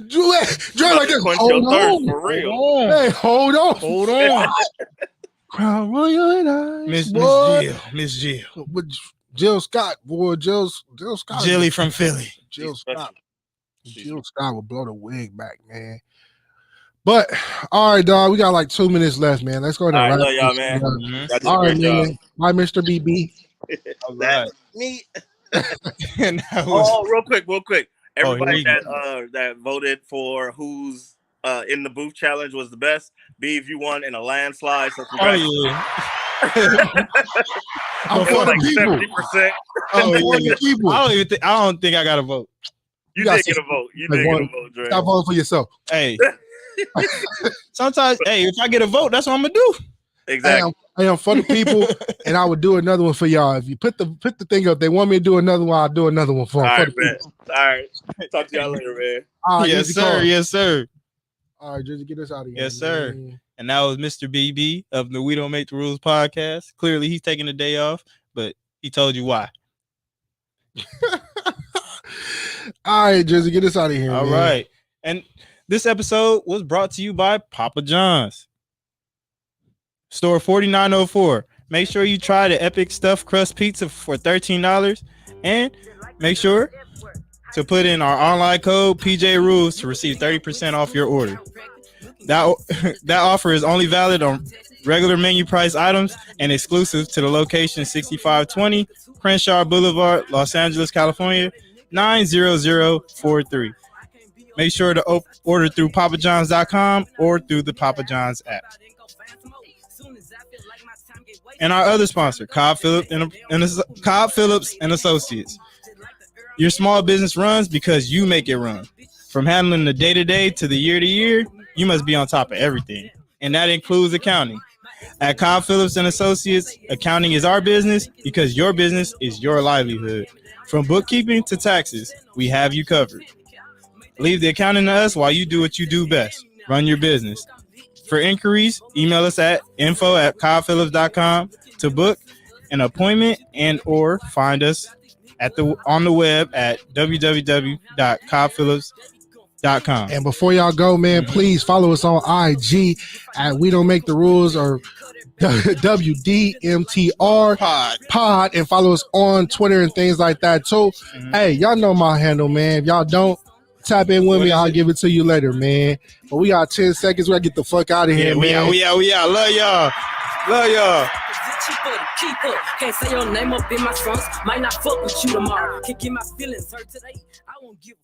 Drew like this. Hold on. For real. Hey, hold on. Crown Royal and Miss Jill. With Jill Scott, boy. Jill Scott. Jilly from Philly. Jill Scott. Jill Scott will blow the wig back, man. But all right, dog. We got like 2 minutes left, man. Let's go ahead. I love y'all, man. All right, man. Bye, Mr. BB. All right. Me. Was, real quick. Everybody that voted for who's in the booth challenge was the best. Beav, you won in a landslide. So yeah. I'm for the people. 70%. I don't think I got a vote. You did get a vote. You did get a vote, Dre. Stop voting for yourself. Hey. Sometimes, if I get a vote, that's what I'm gonna do. Exactly. I am for the people, and I would do another one for y'all. If you put the thing up, they want me to do another one, I'll do another one for them. All right, man. All right. Talk to y'all later, man. Yes, sir. Yes, sir. All right, Drizzy, get us out of here. Yes, sir. Man. And that was Mr. BB of the We Don't Make the Rules podcast. Clearly, he's taking the day off, but he told you why. All right, Drizzy, get us out of here. All man. right. And this episode was brought to you by Papa John's. Store 4904. Make sure you try the epic stuffed crust pizza for $13. And make sure to put in our online code PJ Rules to receive 30% off your order. That offer is only valid on regular menu price items and exclusive to the location 6520 Crenshaw Boulevard, Los Angeles, California, 90043. Make sure to order through papajohns.com or through the Papa John's app. And our other sponsor, Cobb Phillips and Associates. Your small business runs because you make it run. From handling the day-to-day to the year-to-year, you must be on top of everything. And that includes accounting. At Cobb Phillips and Associates, accounting is our business because your business is your livelihood. From bookkeeping to taxes, we have you covered. Leave the accounting to us while you do what you do best. Run your business. For inquiries, email us at info@cobbphillips.com to book an appointment and or find us on the web at www.cobbphillips.com. And before y'all go, man, please follow us on IG at We Don't Make the Rules or WDMTR pod and follow us on Twitter and things like that too. Hey, y'all know my handle, man. If y'all don't, tap in with me. I'll give it to you later, man. But we got 10 seconds. We gotta get the fuck out of here, man. We out. Love y'all. Can't say your name up in my trunks. Might not fuck with you tomorrow. Can get my feelings hurt today. I won't give a